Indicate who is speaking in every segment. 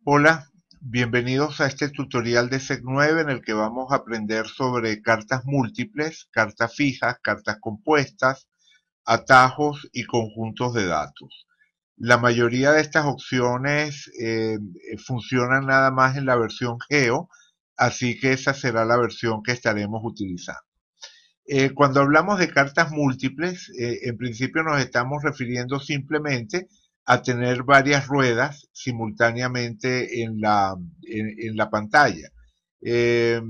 Speaker 1: Hola, bienvenidos a este tutorial de SEC9 en el que vamos a aprender sobre cartas múltiples, cartas fijas, cartas compuestas, atajos y conjuntos de datos. La mayoría de estas opciones funcionan nada más en la versión Geo, así que esa será la versión que estaremos utilizando. Cuando hablamos de cartas múltiples, en principio nos estamos refiriendo simplemente a tener varias ruedas simultáneamente en la pantalla. Eh,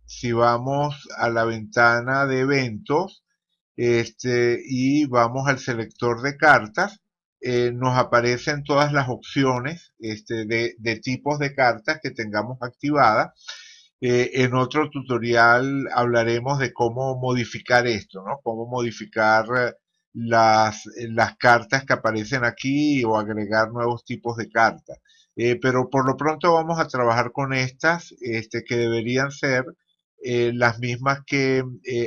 Speaker 1: si vamos a la ventana de eventos y vamos al selector de cartas, nos aparecen todas las opciones de tipos de cartas que tengamos activadas. En otro tutorial hablaremos de cómo modificar esto, ¿no? Cómo modificar las cartas que aparecen aquí o agregar nuevos tipos de cartas. Pero por lo pronto vamos a trabajar con estas, que deberían ser las mismas que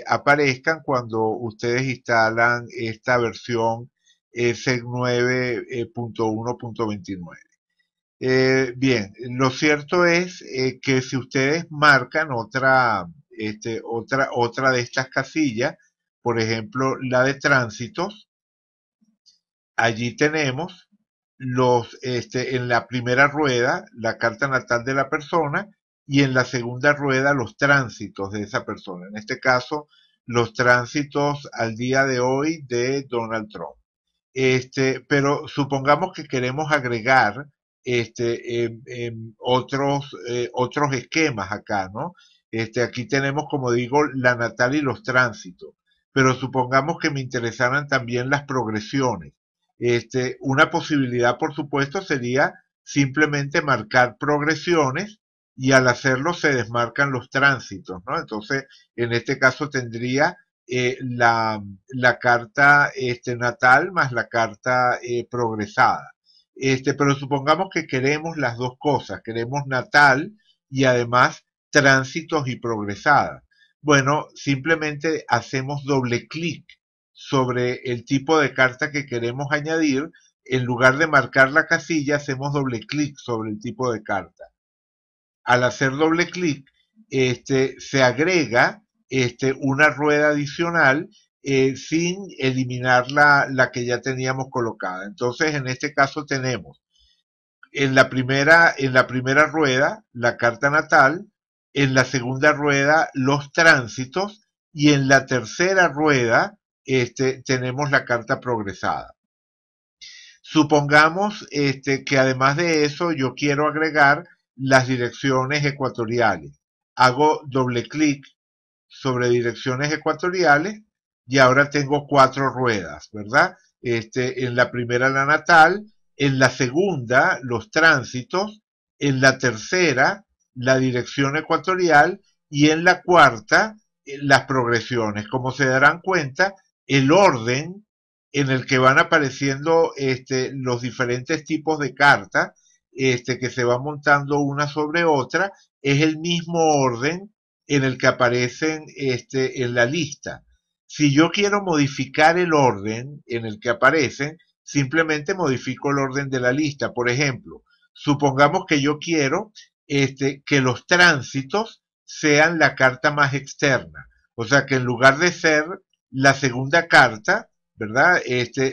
Speaker 1: aparezcan cuando ustedes instalan esta versión SEC 9.1.29. Bien, lo cierto es que si ustedes marcan otra de estas casillas, por ejemplo, la de tránsitos, allí tenemos en la primera rueda la carta natal de la persona y en la segunda rueda los tránsitos de esa persona. En este caso, los tránsitos al día de hoy de Donald Trump. Pero supongamos que queremos agregar otros esquemas acá, ¿no? Aquí tenemos, como digo, la natal y los tránsitos, pero supongamos que me interesaran también las progresiones. Una posibilidad, por supuesto, sería simplemente marcar progresiones y al hacerlo se desmarcan los tránsitos, ¿no? Entonces, en este caso tendría la carta natal más la carta progresada. Pero supongamos que queremos las dos cosas, queremos natal y además tránsitos y progresada. Bueno, simplemente hacemos doble clic sobre el tipo de carta que queremos añadir. En lugar de marcar la casilla, hacemos doble clic sobre el tipo de carta. Al hacer doble clic, se agrega una rueda adicional sin eliminar la que ya teníamos colocada. Entonces, en este caso tenemos en la primera rueda la carta natal, en la segunda rueda los tránsitos y en la tercera rueda tenemos la carta progresada. Supongamos que además de eso yo quiero agregar las direcciones ecuatoriales. Hago doble clic sobre direcciones ecuatoriales y ahora tengo cuatro ruedas, ¿verdad? En la primera la natal, en la segunda los tránsitos, en la tercera la dirección ecuatorial y en la cuarta las progresiones. Como se darán cuenta, el orden en el que van apareciendo los diferentes tipos de cartas que se van montando una sobre otra es el mismo orden en el que aparecen en la lista. Si yo quiero modificar el orden en el que aparecen, simplemente modifico el orden de la lista. Por ejemplo, supongamos que yo quiero que los tránsitos sean la carta más externa. O sea, que en lugar de ser la segunda carta, ¿verdad?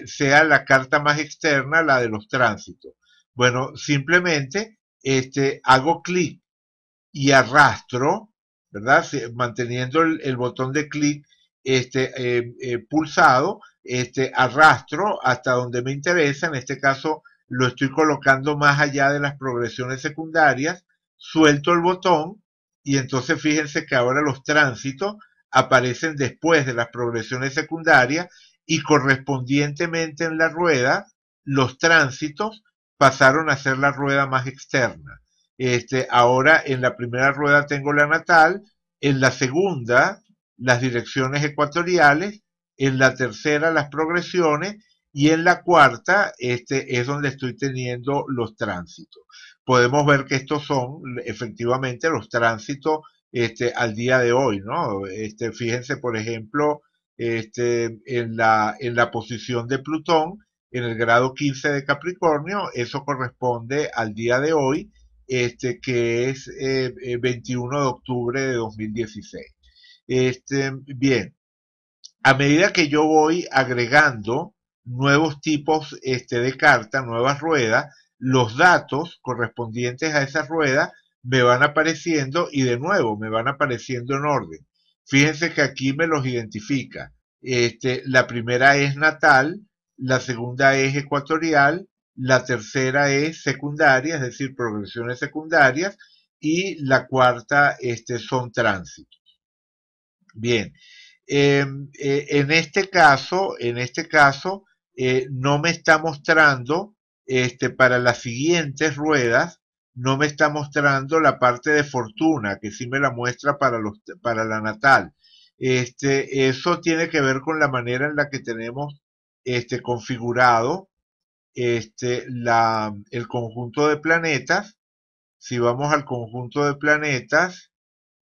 Speaker 1: Sea la carta más externa, la de los tránsitos. Bueno, simplemente hago clic y arrastro, ¿verdad? Manteniendo el botón de clic pulsado, arrastro hasta donde me interesa, en este caso lo estoy colocando más allá de las progresiones secundarias, suelto el botón y entonces fíjense que ahora los tránsitos aparecen después de las progresiones secundarias y correspondientemente en la rueda, los tránsitos pasaron a ser la rueda más externa. Ahora en la primera rueda tengo la natal, en la segunda las direcciones ecuatoriales, en la tercera las progresiones y en la cuarta es donde estoy teniendo los tránsitos. Podemos ver que estos son efectivamente los tránsitos al día de hoy, ¿no? Fíjense, por ejemplo, en la posición de Plutón, en el grado 15 de Capricornio, eso corresponde al día de hoy, que es 21 de octubre de 2016. Bien, a medida que yo voy agregando nuevos tipos de carta, nuevas ruedas, los datos correspondientes a esas ruedas me van apareciendo y de nuevo me van apareciendo en orden. Fíjense que aquí me los identifica. La primera es natal, la segunda es ecuatorial, la tercera es secundaria, es decir, progresiones secundarias, y la cuarta son tránsitos. Bien, en este caso, no me está mostrando, para las siguientes ruedas, no me está mostrando la parte de fortuna, que sí me la muestra para la natal. Eso tiene que ver con la manera en la que tenemos, configurado, el conjunto de planetas. Si vamos al conjunto de planetas,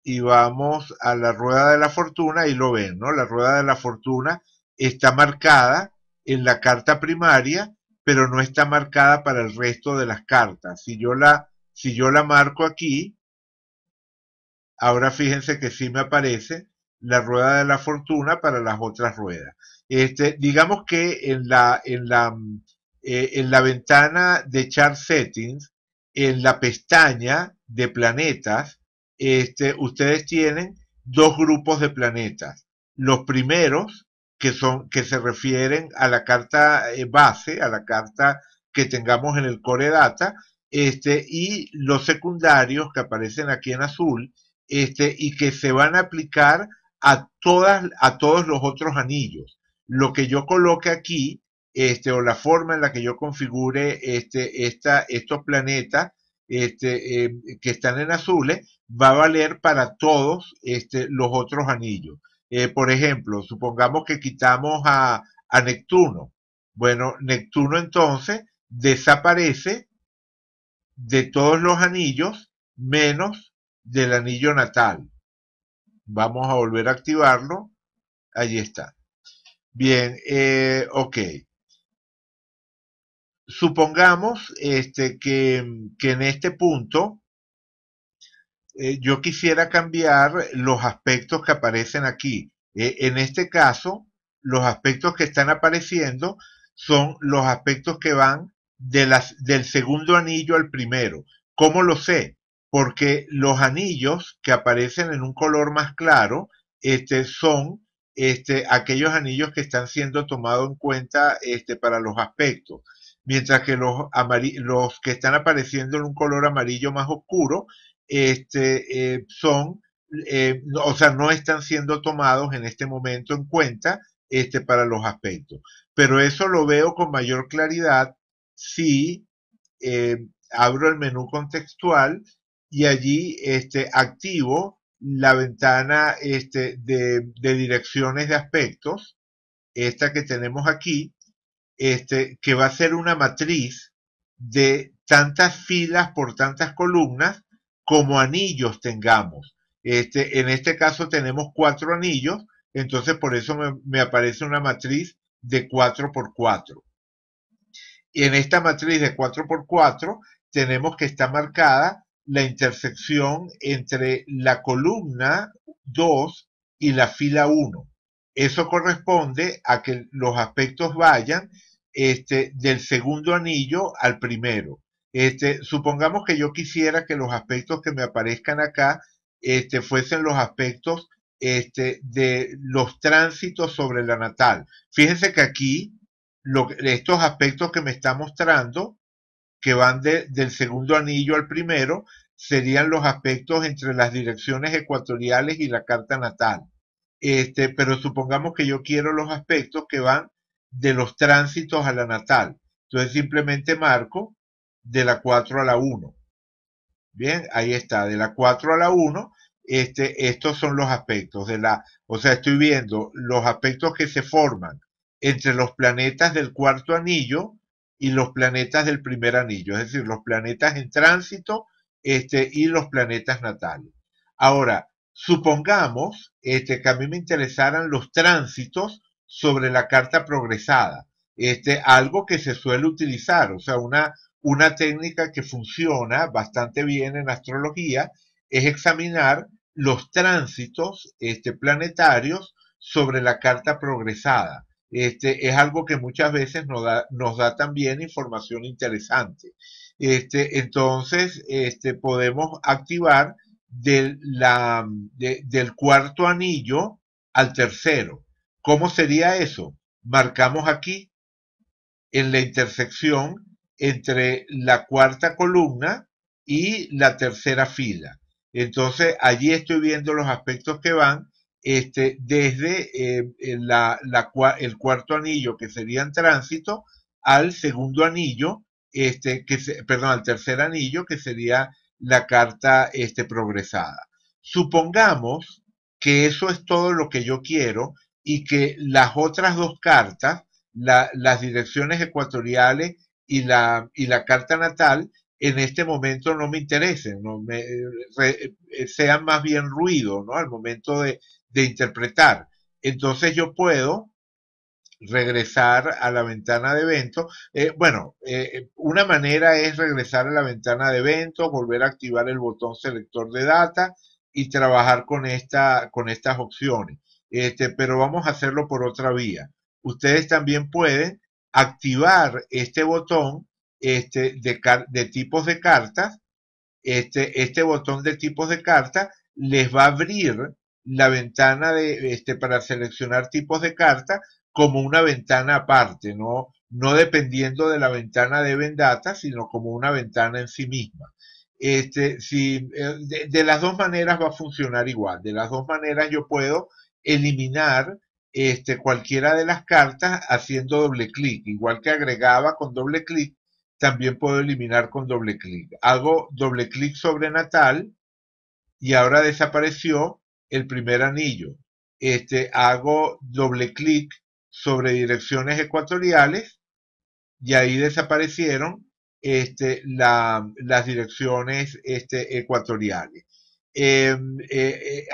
Speaker 1: y vamos a la rueda de la fortuna y lo ven, ¿no? La rueda de la fortuna está marcada en la carta primaria, pero no está marcada para el resto de las cartas. Si yo la marco aquí, ahora fíjense que sí me aparece la rueda de la fortuna para las otras ruedas. Digamos que en la ventana de Chart Settings, en la pestaña de planetas, ustedes tienen dos grupos de planetas. Los primeros, que se refieren a la carta base, a la carta que tengamos en el Core Data, y los secundarios que aparecen aquí en azul, y que se van a aplicar a todos los otros anillos. Lo que yo coloque aquí, o la forma en la que yo configure estos planetas, que están en azules, va a valer para todos los otros anillos. Por ejemplo, supongamos que quitamos a Neptuno. Bueno, Neptuno entonces desaparece de todos los anillos menos del anillo natal. Vamos a volver a activarlo. Ahí está. Bien, ok. Supongamos que en este punto yo quisiera cambiar los aspectos que aparecen aquí. En este caso, los aspectos que están apareciendo son los aspectos que van del segundo anillo al primero. ¿Cómo lo sé? Porque los anillos que aparecen en un color más claro, son aquellos anillos que están siendo tomados en cuenta, para los aspectos. Mientras que los que están apareciendo en un color amarillo más oscuro, o sea, no están siendo tomados en este momento en cuenta, para los aspectos. Pero eso lo veo con mayor claridad si abro el menú contextual y allí activo la ventana de direcciones de aspectos, esta que tenemos aquí, que va a ser una matriz de tantas filas por tantas columnas como anillos tengamos. En este caso tenemos 4 anillos, entonces por eso me aparece una matriz de 4 por 4. Y en esta matriz de 4 por 4 tenemos que está marcada la intersección entre la columna 2 y la fila 1. Eso corresponde a que los aspectos vayan, del segundo anillo al primero. Supongamos que yo quisiera que los aspectos que me aparezcan acá, fuesen los aspectos, de los tránsitos sobre la natal. Fíjense que aquí estos aspectos que me está mostrando, que van del segundo anillo al primero, serían los aspectos entre las direcciones ecuatoriales y la carta natal. Pero supongamos que yo quiero los aspectos que van de los tránsitos a la natal. Entonces simplemente marco de la 4 a la 1. Bien, ahí está, de la 4 a la 1, estos son los aspectos o sea, estoy viendo los aspectos que se forman entre los planetas del cuarto anillo y los planetas del primer anillo, es decir, los planetas en tránsito, y los planetas natales. Ahora, supongamos, que a mí me interesaran los tránsitos sobre la carta progresada. Algo que se suele utilizar, o sea, una técnica que funciona bastante bien en astrología es examinar los tránsitos planetarios sobre la carta progresada. Es algo que muchas veces nos da también información interesante. Entonces, podemos activar del cuarto anillo al tercero. ¿Cómo sería eso? Marcamos aquí en la intersección entre la cuarta columna y la tercera fila. Entonces, allí estoy viendo los aspectos que van desde el cuarto anillo, que sería en tránsito, al segundo anillo, perdón, al tercer anillo, que sería la carta progresada. Supongamos que eso es todo lo que yo quiero y que las otras dos cartas, las direcciones ecuatoriales y la carta natal, en este momento no me interesen, sean más bien ruido, ¿no? Al momento de interpretar. Entonces yo puedo regresar a la ventana de eventos. Una manera es regresar a la ventana de eventos, volver a activar el botón selector de data y trabajar con estas opciones. Pero vamos a hacerlo por otra vía. Ustedes también pueden activar este botón de tipos de cartas. Este botón de tipos de cartas les va a abrir la ventana para seleccionar tipos de cartas como una ventana aparte, no dependiendo de la ventana de Vendata, sino como una ventana en sí misma. Si, de las dos maneras va a funcionar igual. De las dos maneras yo puedo eliminar cualquiera de las cartas haciendo doble clic. Igual que agregaba con doble clic, también puedo eliminar con doble clic. Hago doble clic sobre natal y ahora desapareció el primer anillo. Hago doble clic sobre direcciones ecuatoriales y ahí desaparecieron las direcciones ecuatoriales.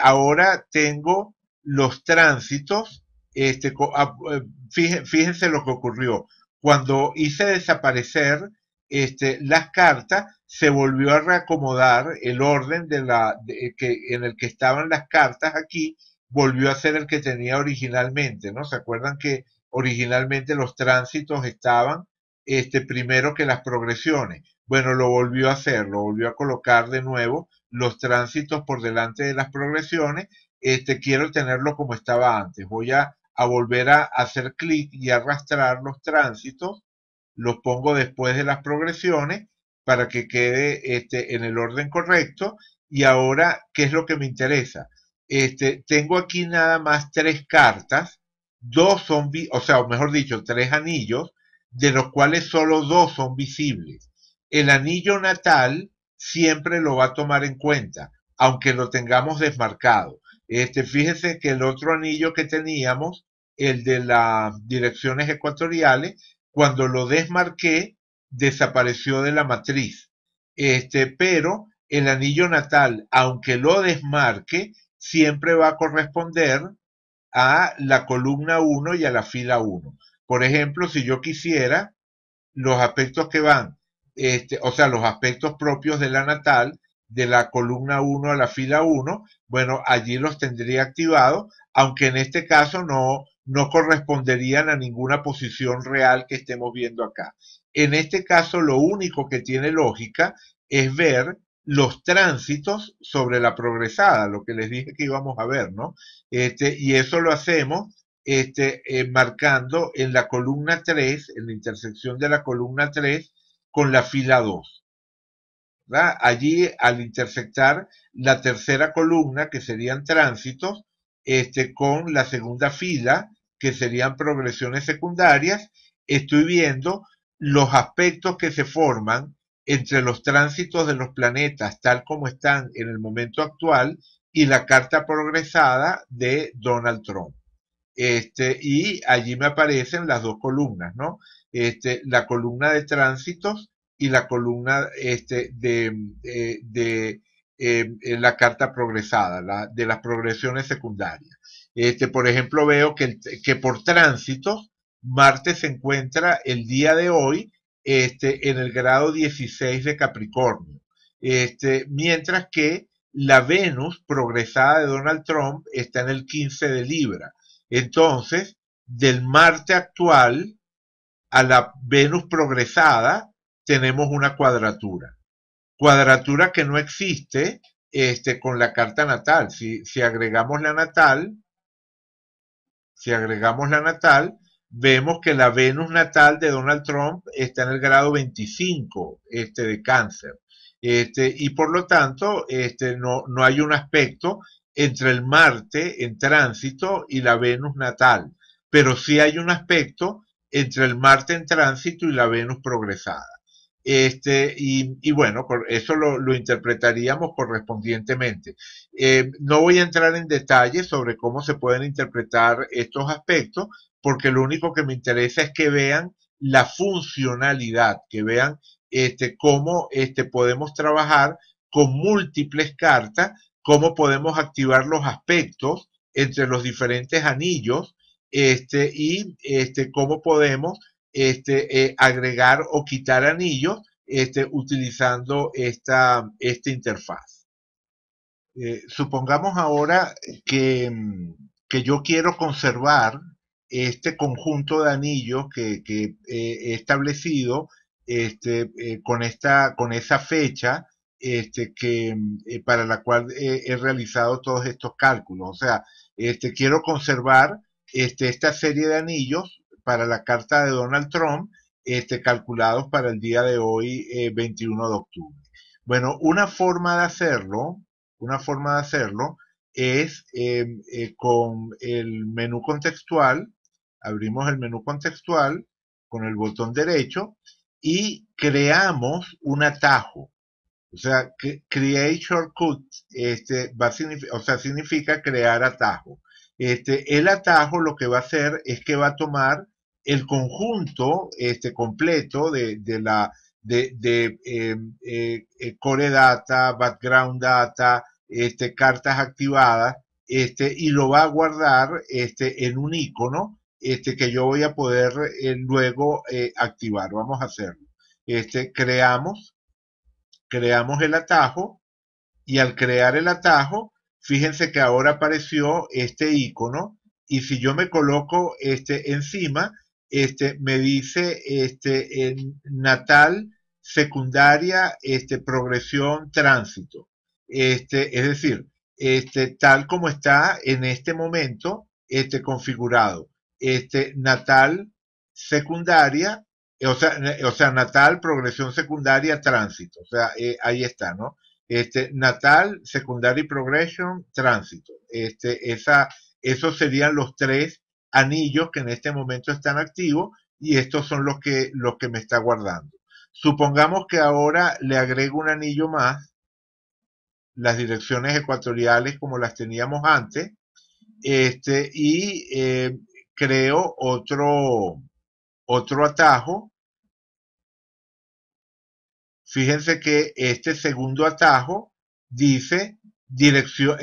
Speaker 1: Ahora tengo los tránsitos. Fíjense lo que ocurrió. Cuando hice desaparecer las cartas, se volvió a reacomodar el orden en el que estaban las cartas aquí, volvió a ser el que tenía originalmente, ¿no? ¿Se acuerdan que originalmente los tránsitos estaban primero que las progresiones? Bueno, lo volvió a hacer, lo volvió a colocar de nuevo los tránsitos por delante de las progresiones. Quiero tenerlo como estaba antes. Voy a volver a hacer clic y arrastrar los tránsitos, los pongo después de las progresiones para que quede en el orden correcto. Y ahora, ¿qué es lo que me interesa? Tengo aquí nada más tres cartas, dos son, o sea, o mejor dicho, tres anillos, de los cuales solo dos son visibles. El anillo natal siempre lo va a tomar en cuenta, aunque lo tengamos desmarcado. Fíjese que el otro anillo que teníamos, el de las direcciones ecuatoriales, cuando lo desmarqué, desapareció de la matriz. Pero el anillo natal, aunque lo desmarque, siempre va a corresponder a la columna 1 y a la fila 1. Por ejemplo, si yo quisiera los aspectos que van, o sea, los aspectos propios de la natal, de la columna 1 a la fila 1, bueno, allí los tendría activados, aunque en este caso no corresponderían a ninguna posición real que estemos viendo acá. En este caso, lo único que tiene lógica es ver los tránsitos sobre la progresada, lo que les dije que íbamos a ver, ¿no? Y eso lo hacemos marcando en la columna 3, en la intersección de la columna 3 con la fila 2. ¿Verdad? Allí, al intersectar la tercera columna, que serían tránsitos, con la segunda fila, que serían progresiones secundarias, estoy viendo los aspectos que se forman entre los tránsitos de los planetas, tal como están en el momento actual, y la carta progresada de Donald Trump. Y allí me aparecen las dos columnas, ¿no? La columna de tránsitos y la columna la carta progresada, de las progresiones secundarias. Por ejemplo, veo que por tránsitos Marte se encuentra el día de hoy en el grado 16 de Capricornio, mientras que la Venus progresada de Donald Trump está en el 15 de Libra. Entonces, del Marte actual a la Venus progresada tenemos una cuadratura. Cuadratura que no existe con la carta natal. Si agregamos la natal, si agregamos la natal, vemos que la Venus natal de Donald Trump está en el grado 25 de cáncer. Y por lo tanto, no hay un aspecto entre el Marte en tránsito y la Venus natal, pero sí hay un aspecto entre el Marte en tránsito y la Venus progresada. Y bueno, eso lo interpretaríamos correspondientemente. No voy a entrar en detalle sobre cómo se pueden interpretar estos aspectos, porque lo único que me interesa es que vean la funcionalidad, que vean cómo podemos trabajar con múltiples cartas, cómo podemos activar los aspectos entre los diferentes anillos, y cómo podemos agregar o quitar anillos utilizando esta interfaz. Supongamos ahora que yo quiero conservar este conjunto de anillos que he establecido con esa fecha para la cual he realizado todos estos cálculos. O sea, quiero conservar esta serie de anillos para la carta de Donald Trump calculados para el día de hoy, 21 de octubre. Bueno, una forma de hacerlo es con el menú contextual, abrimos el menú contextual con el botón derecho y creamos un atajo. O sea, create shortcut, significa crear atajo. El atajo lo que va a hacer es que va a tomar el conjunto completo de core data, background data, cartas activadas, y lo va a guardar en un icono que yo voy a poder luego activar. Vamos a hacerlo. Creamos el atajo y al crear el atajo, fíjense que ahora apareció este icono y si yo me coloco encima, me dice en natal, secundaria, progresión, tránsito. Es decir, tal como está en este momento configurado. Natal, secundaria, natal, progresión secundaria, tránsito. O sea, ahí está, ¿no? Natal, secondary progression, tránsito. Esos serían los tres anillos que en este momento están activos y estos son los que me está guardando. Supongamos que ahora le agrego un anillo más, las direcciones ecuatoriales como las teníamos antes, y creo otro atajo. Fíjense que este segundo atajo dice dirección,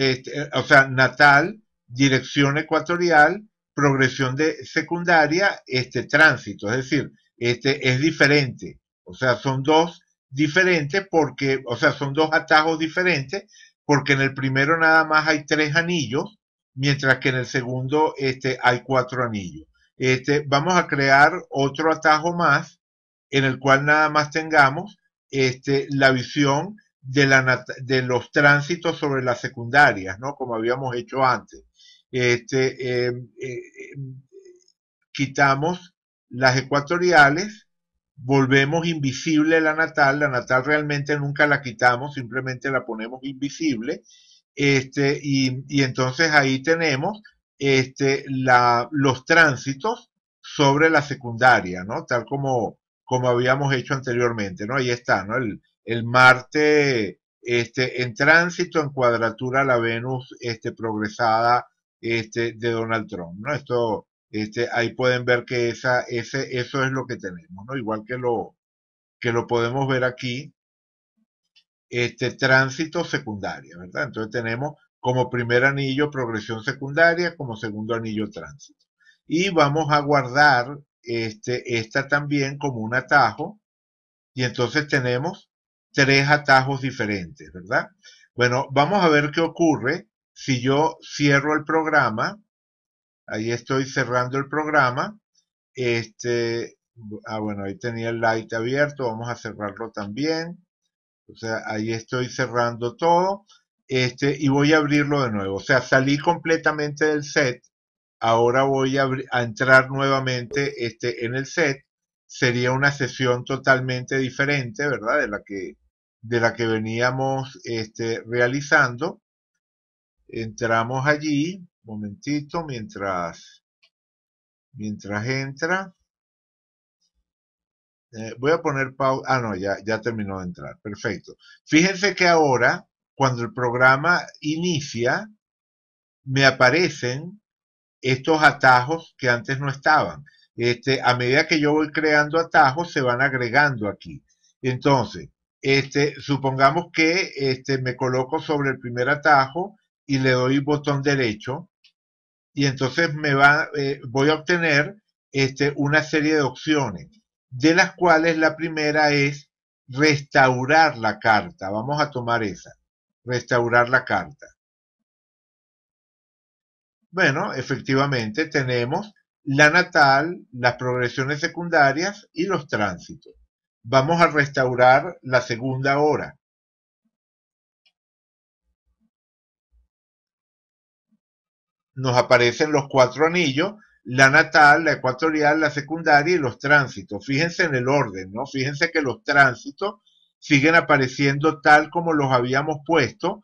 Speaker 1: natal, dirección ecuatorial, progresión de secundaria, tránsito. Es decir, es diferente. O sea, son dos diferentes porque, o sea, son dos atajos diferentes porque en el primero nada más hay 3 anillos, mientras que en el segundo hay 4 anillos. Vamos a crear otro atajo más en el cual nada más tengamos la visión de los tránsitos sobre las secundarias, ¿no? Como habíamos hecho antes. Este, eh, eh, Quitamos las ecuatoriales, volvemos invisible la natal realmente nunca la quitamos, simplemente la ponemos invisible, y entonces ahí tenemos los tránsitos sobre la secundaria, ¿no? Tal como habíamos hecho anteriormente, ¿no? Ahí está, ¿no? El Marte en tránsito, en cuadratura la Venus progresada de Donald Trump, ¿no? Ahí pueden ver que eso es lo que tenemos, ¿no? Igual que lo podemos ver aquí, tránsito secundaria, ¿verdad? Entonces tenemos como primer anillo progresión secundaria, como segundo anillo tránsito. Y vamos a guardar esta también como un atajo, y entonces tenemos tres atajos diferentes, ¿verdad? Bueno, vamos a ver qué ocurre si yo cierro el programa. Ahí estoy cerrando el programa. Este, bueno, ahí tenía el light abierto, vamos a cerrarlo también. O sea, ahí estoy cerrando todo. Y voy a abrirlo de nuevo. O sea, salí completamente del set. Ahora voy a entrar nuevamente en el set. Sería una sesión totalmente diferente, ¿verdad? De la que veníamos realizando. Entramos allí, momentito, mientras entra. Voy a poner pausa. Ah, no, ya terminó de entrar. Perfecto. Fíjense que ahora, cuando el programa inicia, me aparecen estos atajos que antes no estaban. A medida que yo voy creando atajos, se van agregando aquí. Entonces, supongamos que me coloco sobre el primer atajo y le doy botón derecho y entonces voy a obtener una serie de opciones, de las cuales la primera es restaurar la carta. Vamos a tomar esa, restaurar la carta. Bueno, efectivamente tenemos la natal, las progresiones secundarias y los tránsitos. Vamos a restaurar la segunda hora. Nos aparecen los cuatro anillos, la natal, la ecuatorial, la secundaria y los tránsitos. Fíjense en el orden, ¿no? Fíjense que los tránsitos siguen apareciendo tal como los habíamos puesto,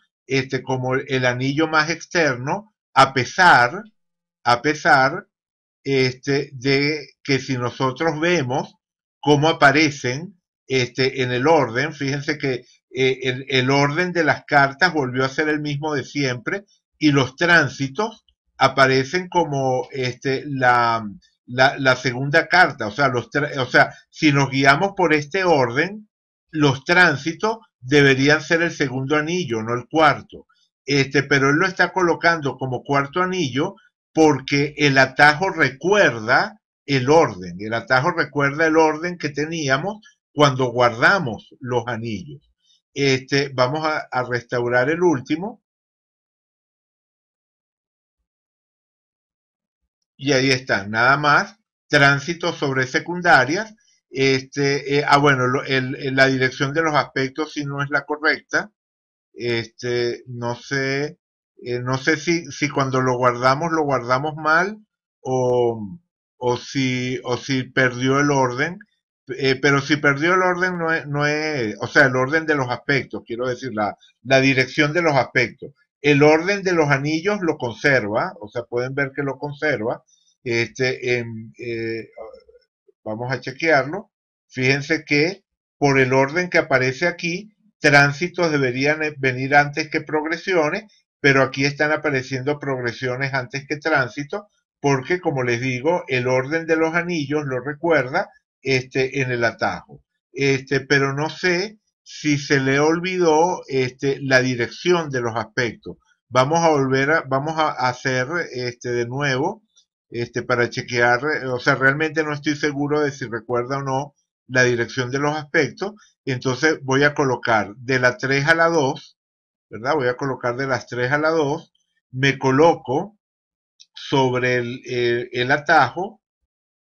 Speaker 1: como el anillo más externo, a pesar de que si nosotros vemos cómo aparecen en el orden, fíjense que el orden de las cartas volvió a ser el mismo de siempre y los tránsitos aparecen como la segunda carta, o sea, si nos guiamos por este orden, los tránsitos deberían ser el segundo anillo, no el cuarto. Pero él lo está colocando como cuarto anillo porque el atajo recuerda el orden que teníamos cuando guardamos los anillos. Vamos a restaurar el último y ahí está, nada más, tránsito sobre secundarias. Bueno, la dirección de los aspectos si no es la correcta. No sé si cuando lo guardamos mal o, o si perdió el orden. Pero si perdió el orden o sea, el orden de los aspectos, quiero decir, la dirección de los aspectos. El orden de los anillos lo conserva, o sea, pueden ver que lo conserva. Este, en, eh, Vamos a chequearlo. Fíjense que por el orden que aparece aquí, tránsitos deberían venir antes que progresiones, pero aquí están apareciendo progresiones antes que tránsitos, porque como les digo, el orden de los anillos lo recuerda en el atajo. Pero no sé si se le olvidó la dirección de los aspectos. Vamos a hacer de nuevo para chequear, o sea, realmente no estoy seguro de si recuerda o no la dirección de los aspectos, entonces voy a colocar de la 3 a la 2, ¿verdad? Voy a colocar de las 3 a la 2, me coloco sobre el atajo,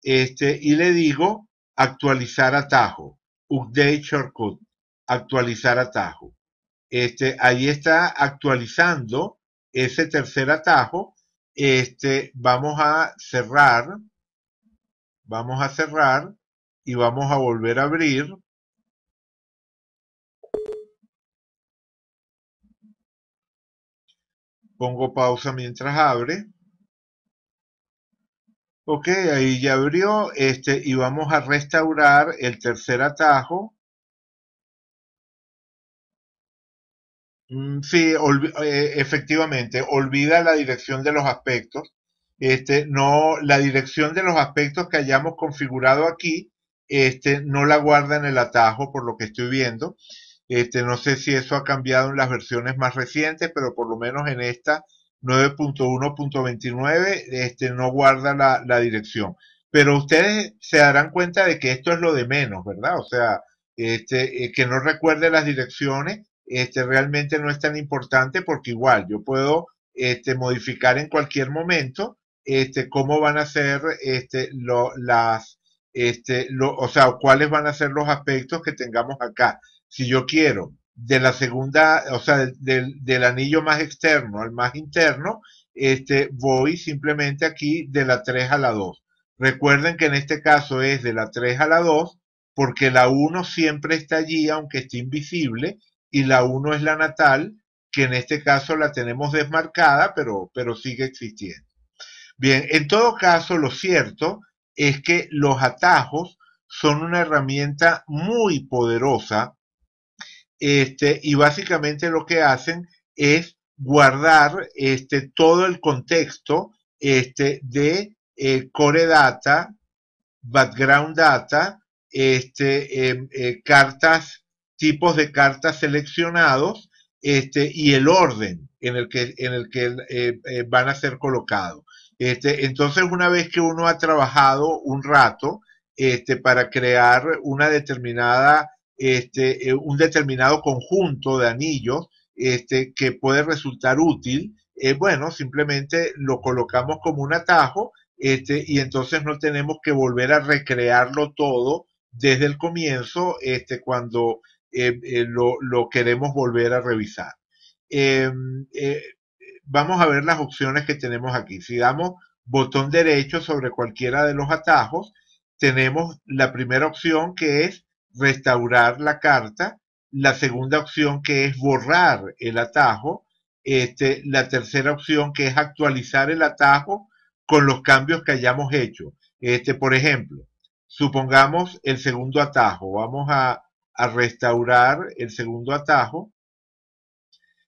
Speaker 1: y le digo actualizar atajo, update shortcut, actualizar atajo. Ahí está actualizando ese tercer atajo. Vamos a cerrar y vamos a volver a abrir. Pongo pausa mientras abre. Ok, ahí ya abrió. Y vamos a restaurar el tercer atajo. Sí, efectivamente, olvida la dirección de los aspectos. No, la dirección de los aspectos que hayamos configurado aquí, no la guarda en el atajo, por lo que estoy viendo. No sé si eso ha cambiado en las versiones más recientes, pero por lo menos en esta 9.1.29, no guarda la dirección. Pero ustedes se darán cuenta de que esto es lo de menos, ¿verdad? O sea, que no recuerde las direcciones, realmente no es tan importante porque igual yo puedo modificar en cualquier momento cómo van a ser o sea, cuáles van a ser los aspectos que tengamos acá. Si yo quiero de la segunda, o sea, del anillo más externo al más interno, voy simplemente aquí de la 3 a la 2. Recuerden que en este caso es de la 3 a la 2 porque la uno siempre está allí aunque esté invisible y la uno es la natal, que en este caso la tenemos desmarcada, pero sigue existiendo. Bien, en todo caso, lo cierto es que los atajos son una herramienta muy poderosa, y básicamente lo que hacen es guardar todo el contexto de core data, background data, cartas, tipos de cartas seleccionados, y el orden en el que van a ser colocados. Entonces, una vez que uno ha trabajado un rato para crear un determinado conjunto de anillos que puede resultar útil, bueno, simplemente lo colocamos como un atajo y entonces no tenemos que volver a recrearlo todo desde el comienzo cuando lo queremos volver a revisar. Eh, eh, Vamos a ver las opciones que tenemos aquí. Si damos botón derecho sobre cualquiera de los atajos, tenemos la primera opción que es restaurar la carta, la segunda opción que es borrar el atajo, la tercera opción que es actualizar el atajo con los cambios que hayamos hecho. Por ejemplo, supongamos el segundo atajo. Vamos a restaurar el segundo atajo.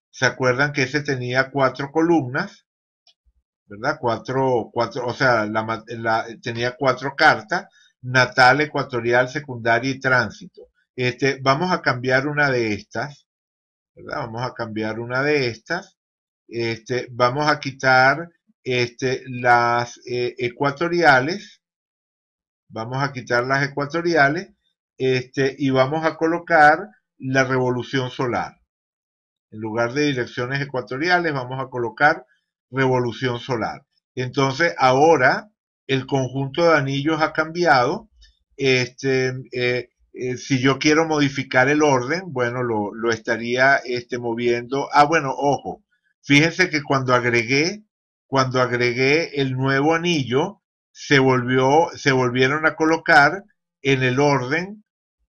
Speaker 1: ¿Se acuerdan que ese tenía 4 columnas? ¿Verdad? O sea, tenía 4 cartas: natal, ecuatorial, secundaria y tránsito. Vamos a cambiar una de estas, ¿verdad? Vamos a cambiar una de estas. Vamos a quitar las ecuatoriales. Vamos a quitar las ecuatoriales y vamos a colocar la revolución solar. En lugar de direcciones ecuatoriales, vamos a colocar revolución solar. Entonces, ahora el conjunto de anillos ha cambiado. Si yo quiero modificar el orden, bueno, lo estaría moviendo. Ah, bueno, ojo. Fíjense que cuando agregué el nuevo anillo, se volvieron a colocar en el orden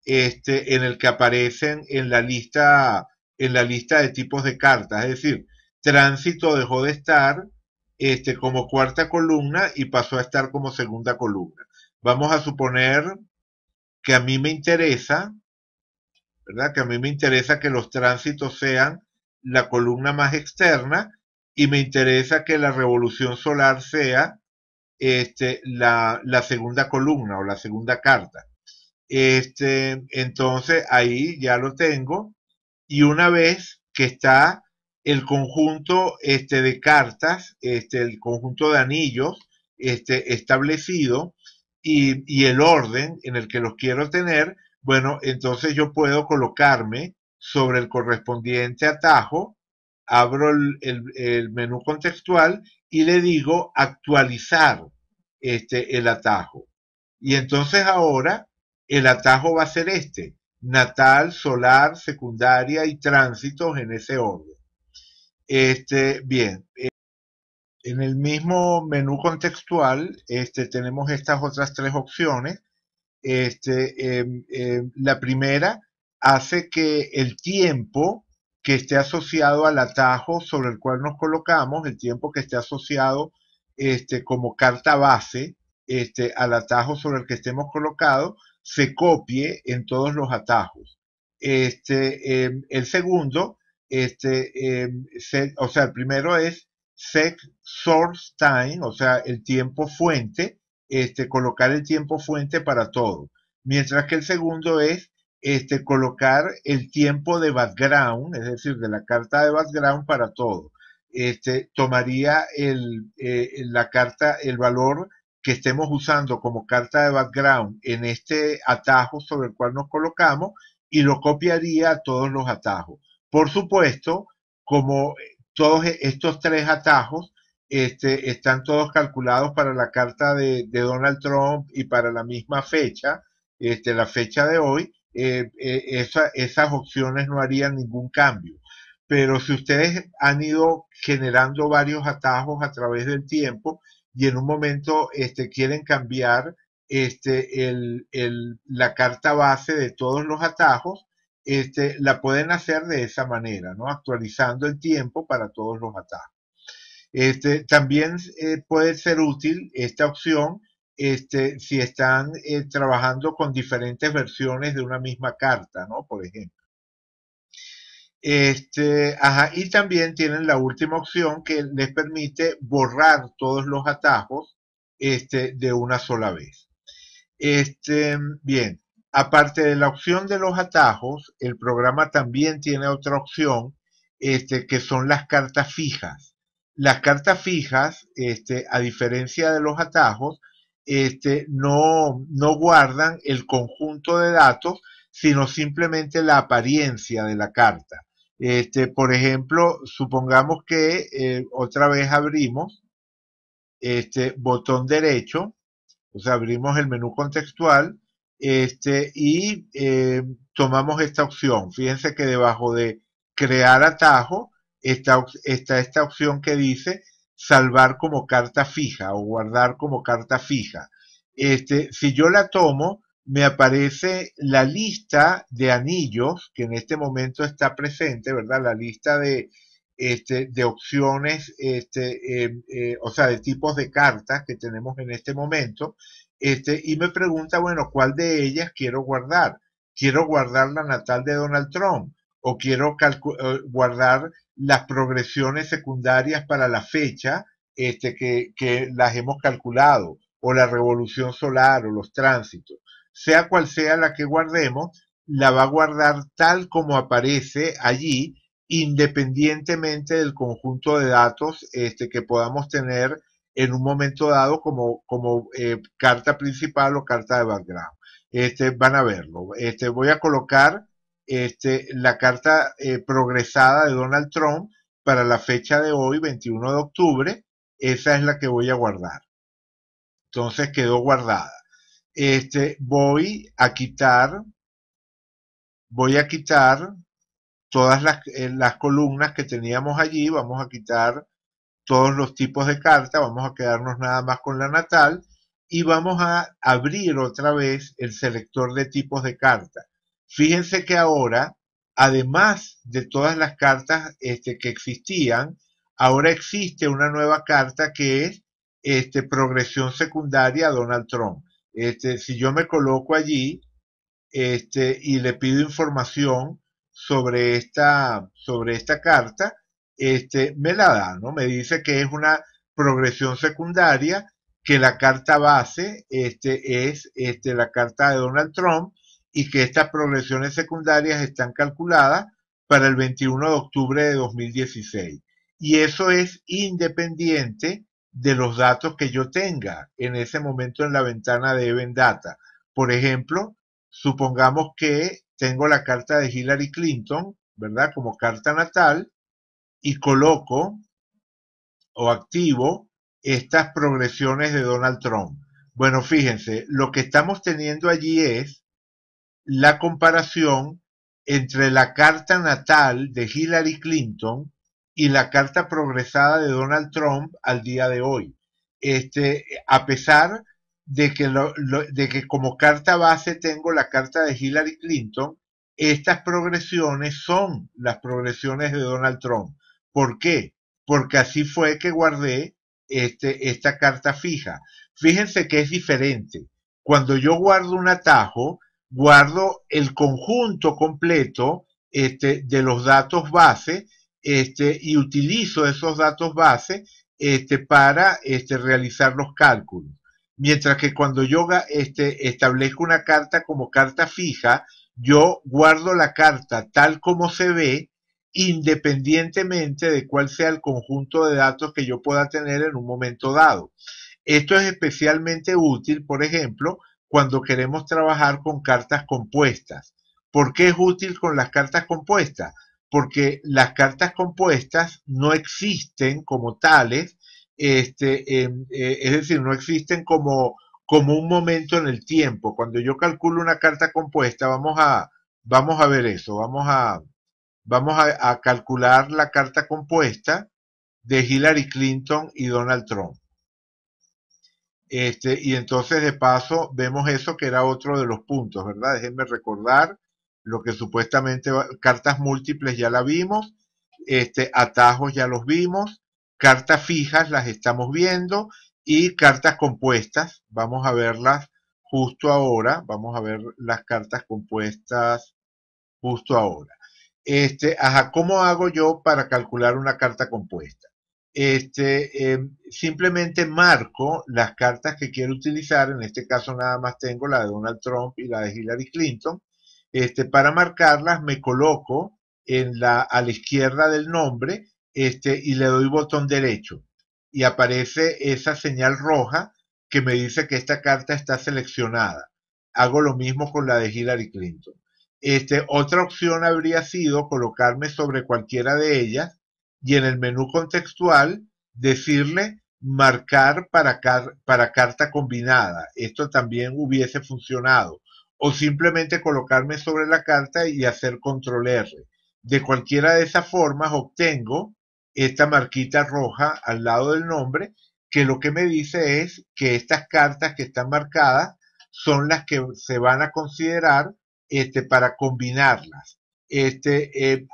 Speaker 1: en el que aparecen en la lista de tipos de cartas. Es decir, tránsito dejó de estar como cuarta columna y pasó a estar como segunda columna. Vamos a suponer que a mí me interesa, ¿verdad? Que a mí me interesa que los tránsitos sean la columna más externa y me interesa que la revolución solar sea la segunda columna o la segunda carta. Entonces ahí ya lo tengo. Y una vez que está el conjunto de cartas, el conjunto de anillos establecido y el orden en el que los quiero tener, bueno, entonces yo puedo colocarme sobre el correspondiente atajo, abro el menú contextual y le digo actualizar el atajo. Y entonces ahora el atajo va a ser natal, solar, secundaria y tránsitos en ese orden. Bien, en el mismo menú contextual tenemos estas otras 3 opciones. La primera hace que el tiempo que esté asociado al atajo sobre el cual nos colocamos, el tiempo que esté asociado como carta base al atajo sobre el que estemos colocados, se copie en todos los atajos. El segundo, o sea, el primero es set source time, o sea, el tiempo fuente, colocar el tiempo fuente para todo. Mientras que el segundo es colocar el tiempo de background, es decir, de la carta de background para todo. Tomaría la carta, el valor que estemos usando como carta de background en este atajo sobre el cual nos colocamos y lo copiaría a todos los atajos. Por supuesto, como todos estos tres atajos están todos calculados para la carta de Donald Trump y para la misma fecha, la fecha de hoy, esas opciones no harían ningún cambio. Pero si ustedes han ido generando varios atajos a través del tiempo y en un momento quieren cambiar la carta base de todos los atajos, la pueden hacer de esa manera, ¿no? Actualizando el tiempo para todos los atajos. También puede ser útil esta opción si están trabajando con diferentes versiones de una misma carta, ¿no? Por ejemplo. Ajá, y también tienen la última opción que les permite borrar todos los atajos de una sola vez. Bien, aparte de la opción de los atajos, el programa también tiene otra opción que son las cartas fijas. Las cartas fijas, a diferencia de los atajos, no guardan el conjunto de datos, sino simplemente la apariencia de la carta. Por ejemplo, supongamos que otra vez abrimos botón derecho, o sea, abrimos el menú contextual y tomamos esta opción. Fíjense que debajo de crear atajo está esta opción que dice salvar como carta fija o guardar como carta fija. Si yo la tomo, me aparece la lista de anillos que en este momento está presente, ¿verdad? La lista de opciones, o sea, de tipos de cartas que tenemos en este momento, y me pregunta, bueno, ¿cuál de ellas quiero guardar? ¿Quiero guardar la natal de Donald Trump? ¿O quiero guardar las progresiones secundarias para la fecha que las hemos calculado? O la revolución solar o los tránsitos. Sea cual sea la que guardemos, la va a guardar tal como aparece allí, independientemente del conjunto de datos que podamos tener en un momento dado como carta principal o carta de background. Van a verlo. Voy a colocar la carta progresada de Donald Trump para la fecha de hoy, 21 de octubre. Esa es la que voy a guardar. Entonces quedó guardada. Voy a quitar todas las columnas que teníamos allí, vamos a quitar todos los tipos de carta, vamos a quedarnos nada más con la natal y vamos a abrir otra vez el selector de tipos de carta. Fíjense que ahora, además de todas las cartas que existían, ahora existe una nueva carta que es progresión secundaria a Donald Trump. Si yo me coloco allí y le pido información sobre esta carta, me la da, ¿no? Me dice que es una progresión secundaria, que la carta base es la carta de Donald Trump y que estas progresiones secundarias están calculadas para el 21 de octubre de 2016. Y eso es independiente de los datos que yo tenga en ese momento en la ventana de Event Data. Por ejemplo, supongamos que tengo la carta de Hillary Clinton, ¿verdad? Como carta natal y coloco o activo estas progresiones de Donald Trump. Bueno, fíjense, lo que estamos teniendo allí es la comparación entre la carta natal de Hillary Clinton y la carta progresada de Donald Trump al día de hoy. A pesar de que como carta base tengo la carta de Hillary Clinton, estas progresiones son las progresiones de Donald Trump. ¿Por qué? Porque así fue que guardé esta carta fija. Fíjense que es diferente. Cuando yo guardo un atajo, guardo el conjunto completo de los datos base y utilizo esos datos base para realizar los cálculos. Mientras que cuando yo establezco una carta como carta fija, yo guardo la carta tal como se ve, independientemente de cuál sea el conjunto de datos que yo pueda tener en un momento dado. Esto es especialmente útil, por ejemplo, cuando queremos trabajar con cartas compuestas. ¿Por qué es útil con las cartas compuestas? Porque las cartas compuestas no existen como tales, es decir, no existen como un momento en el tiempo. Cuando yo calculo una carta compuesta, vamos a ver eso, vamos a calcular la carta compuesta de Hillary Clinton y Donald Trump. Y entonces de paso vemos eso que era otro de los puntos, ¿verdad? Déjenme recordar lo que supuestamente cartas múltiples ya la vimos, atajos ya los vimos, cartas fijas las estamos viendo y cartas compuestas, vamos a verlas justo ahora, vamos a ver las cartas compuestas justo ahora. ¿Cómo hago yo para calcular una carta compuesta? Simplemente marco las cartas que quiero utilizar, en este caso nada más tengo la de Donald Trump y la de Hillary Clinton. Para marcarlas me coloco a la izquierda del nombre, y le doy botón derecho y aparece esa señal roja que me dice que esta carta está seleccionada. Hago lo mismo con la de Hillary Clinton. Otra opción habría sido colocarme sobre cualquiera de ellas y en el menú contextual decirle marcar para carta combinada. Esto también hubiese funcionado. O simplemente colocarme sobre la carta y hacer control R. De cualquiera de esas formas obtengo esta marquita roja al lado del nombre que lo que me dice es que estas cartas que están marcadas son las que se van a considerar para combinarlas.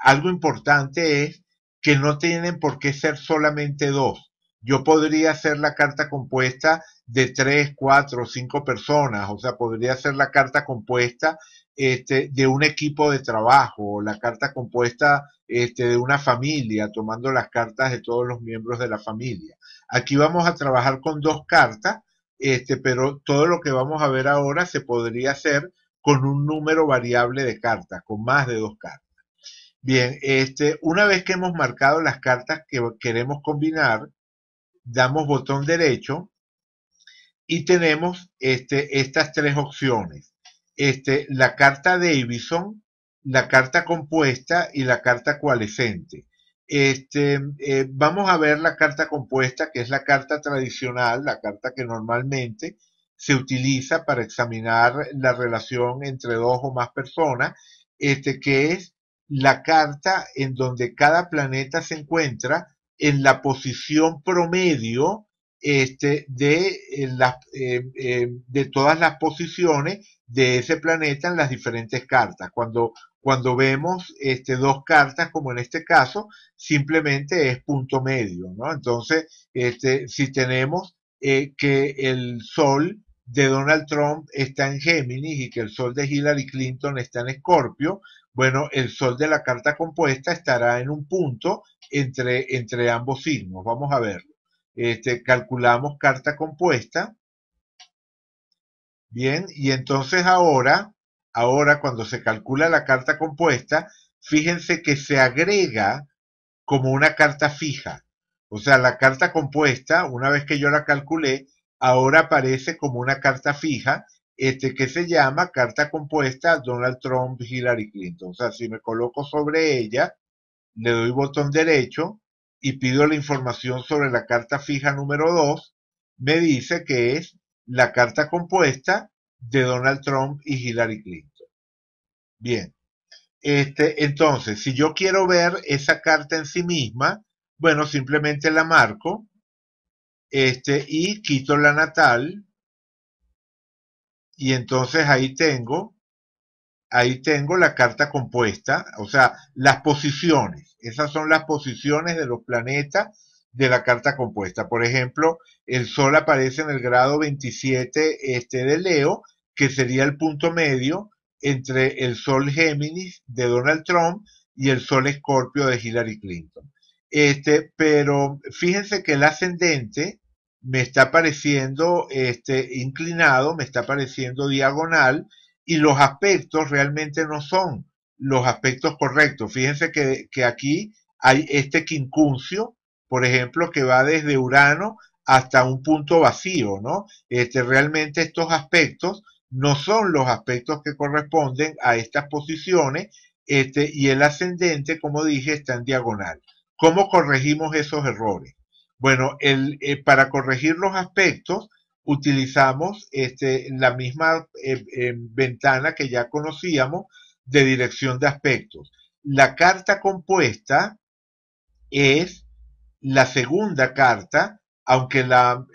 Speaker 1: Algo importante es que no tienen por qué ser solamente dos. Yo podría hacer la carta compuesta de 3, 4, 5 personas, o sea, podría ser la carta compuesta de un equipo de trabajo, o la carta compuesta de una familia, tomando las cartas de todos los miembros de la familia. Aquí vamos a trabajar con dos cartas, pero todo lo que vamos a ver ahora se podría hacer con un número variable de cartas, con más de dos cartas. Bien, una vez que hemos marcado las cartas que queremos combinar, damos botón derecho y tenemos estas tres opciones. La carta Davison, la carta compuesta y la carta coalescente. Vamos a ver la carta compuesta, que es la carta tradicional, la carta que normalmente se utiliza para examinar la relación entre dos o más personas, que es la carta en donde cada planeta se encuentra en la posición promedio de todas las posiciones de ese planeta en las diferentes cartas. Cuando vemos dos cartas, como en este caso, simplemente es punto medio, ¿no? Entonces, si tenemos que el Sol de Donald Trump está en Géminis y que el Sol de Hillary Clinton está en Escorpio, bueno, el Sol de la carta compuesta estará en un punto entre ambos signos. Vamos a verlo. Calculamos carta compuesta. Bien, y entonces ahora cuando se calcula la carta compuesta, fíjense que se agrega como una carta fija. O sea, la carta compuesta, una vez que yo la calculé, ahora aparece como una carta fija, que se llama carta compuesta Donald Trump Hillary Clinton. O sea, si me coloco sobre ella, le doy botón derecho y pido la información sobre la carta fija número 2, me dice que es la carta compuesta de Donald Trump y Hillary Clinton. Bien, entonces, si yo quiero ver esa carta en sí misma, bueno, simplemente la marco, y quito la natal, y entonces ahí tengo la carta compuesta, o sea, las posiciones. Esas son las posiciones de los planetas de la carta compuesta. Por ejemplo, el Sol aparece en el grado 27 de Leo, que sería el punto medio entre el Sol Géminis de Donald Trump y el Sol Escorpio de Hillary Clinton. Pero fíjense que el ascendente me está pareciendo inclinado, me está pareciendo diagonal, y los aspectos realmente no son los aspectos correctos. Fíjense que aquí hay este quincuncio, por ejemplo, que va desde Urano hasta un punto vacío, ¿no? Realmente estos aspectos no son los aspectos que corresponden a estas posiciones, y el ascendente, como dije, está en diagonal. ¿Cómo corregimos esos errores? Bueno, para corregir los aspectos utilizamos la misma ventana que ya conocíamos de dirección de aspectos. La carta compuesta es la segunda carta, aunque la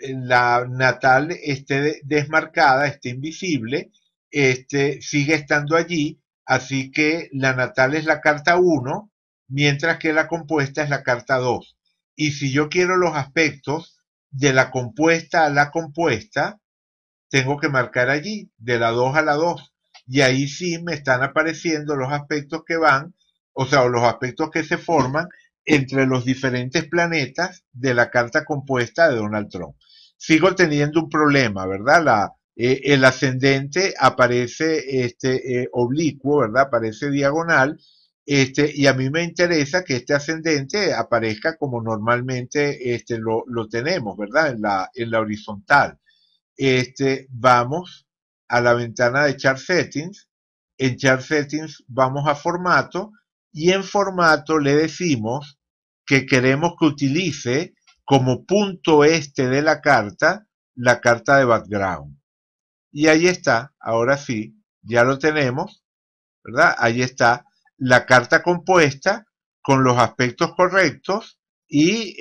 Speaker 1: natal esté desmarcada, esté invisible, sigue estando allí, así que la natal es la carta 1, mientras que la compuesta es la carta 2. Y si yo quiero los aspectos de la compuesta a la compuesta, tengo que marcar allí, de la 2 a la 2. Y ahí sí me están apareciendo los aspectos que van, o sea, los aspectos que se forman entre los diferentes planetas de la carta compuesta de Donald Trump. Sigo teniendo un problema, ¿verdad? El ascendente aparece oblicuo, ¿verdad? Aparece diagonal. Y a mí me interesa que este ascendente aparezca como normalmente lo tenemos, ¿verdad? En la horizontal. Vamos a la ventana de Chart Settings. En Chart Settings vamos a formato y en formato le decimos que queremos que utilice como punto de la carta de background. Y ahí está, ahora sí, ya lo tenemos, ¿verdad? Ahí está la carta compuesta con los aspectos correctos y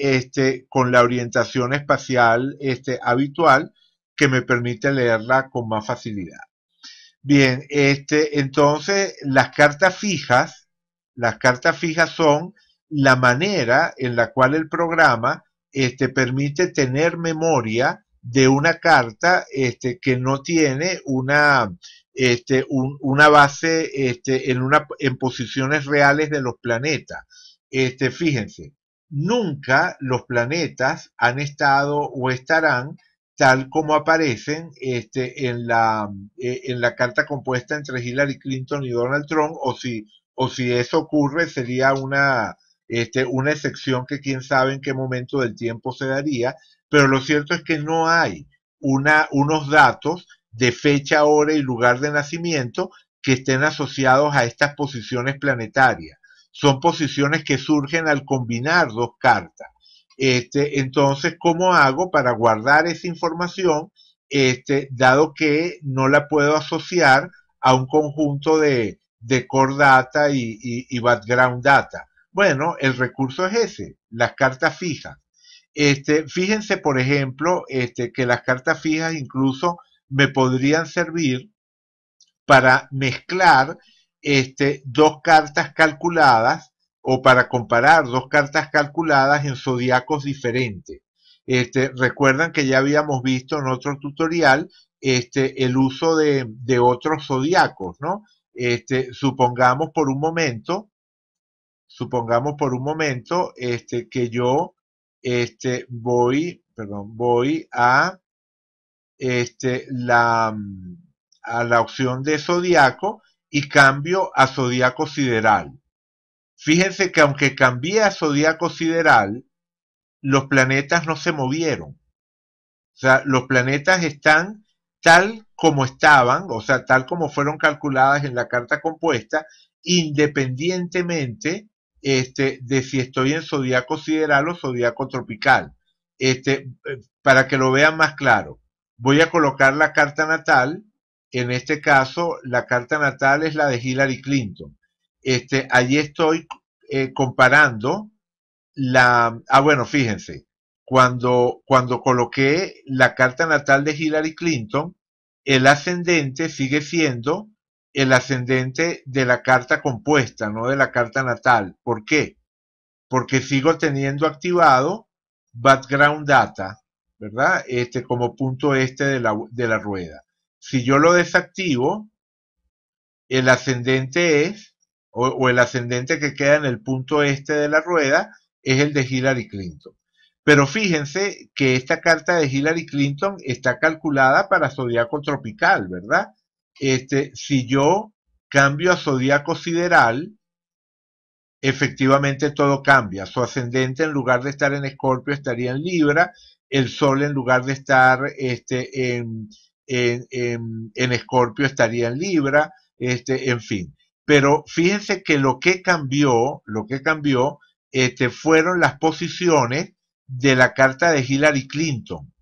Speaker 1: con la orientación espacial habitual que me permite leerla con más facilidad. Bien, entonces las cartas fijas son la manera en la cual el programa permite tener memoria de una carta que no tiene una base en posiciones reales de los planetas. Fíjense, nunca los planetas han estado o estarán tal como aparecen en la carta compuesta entre Hillary Clinton y Donald Trump, o si eso ocurre sería una excepción que quién sabe en qué momento del tiempo se daría, pero lo cierto es que no hay unos datos de fecha, hora y lugar de nacimiento que estén asociados a estas posiciones planetarias. Son posiciones que surgen al combinar dos cartas. Entonces, ¿cómo hago para guardar esa información, dado que no la puedo asociar a un conjunto de core data y background data? Bueno, el recurso es ese, las cartas fijas. Fíjense, por ejemplo, que las cartas fijas incluso me podrían servir para mezclar dos cartas calculadas o para comparar dos cartas calculadas en zodiacos diferentes. Recuerdan que ya habíamos visto en otro tutorial el uso de otros zodiacos, ¿no? Supongamos por un momento que yo voy este, la, a la opción de zodiaco y cambio a zodiaco sideral. Fíjense que aunque cambié a zodiaco sideral, los planetas no se movieron. O sea, los planetas están tal como estaban, o sea, tal como fueron calculadas en la carta compuesta, independientemente de si estoy en zodiaco sideral o zodiaco tropical. Para que lo vean más claro, voy a colocar la carta natal. En este caso, la carta natal es la de Hillary Clinton. Allí estoy comparando bueno, fíjense, cuando coloqué la carta natal de Hillary Clinton, el ascendente sigue siendo el ascendente de la carta compuesta, no de la carta natal. ¿Por qué? Porque sigo teniendo activado background data, ¿verdad? Como punto de la rueda. Si yo lo desactivo, el ascendente o el ascendente que queda en el punto de la rueda, es el de Hillary Clinton. Pero fíjense que esta carta de Hillary Clinton está calculada para zodiaco tropical, ¿verdad? Si yo cambio a zodiaco sideral, efectivamente todo cambia. Su ascendente, en lugar de estar en Escorpio, estaría en Libra, el Sol en lugar de estar en Escorpio estaría en Libra, en fin. Pero fíjense que lo que cambió, fueron las posiciones de la carta de Hillary Clinton.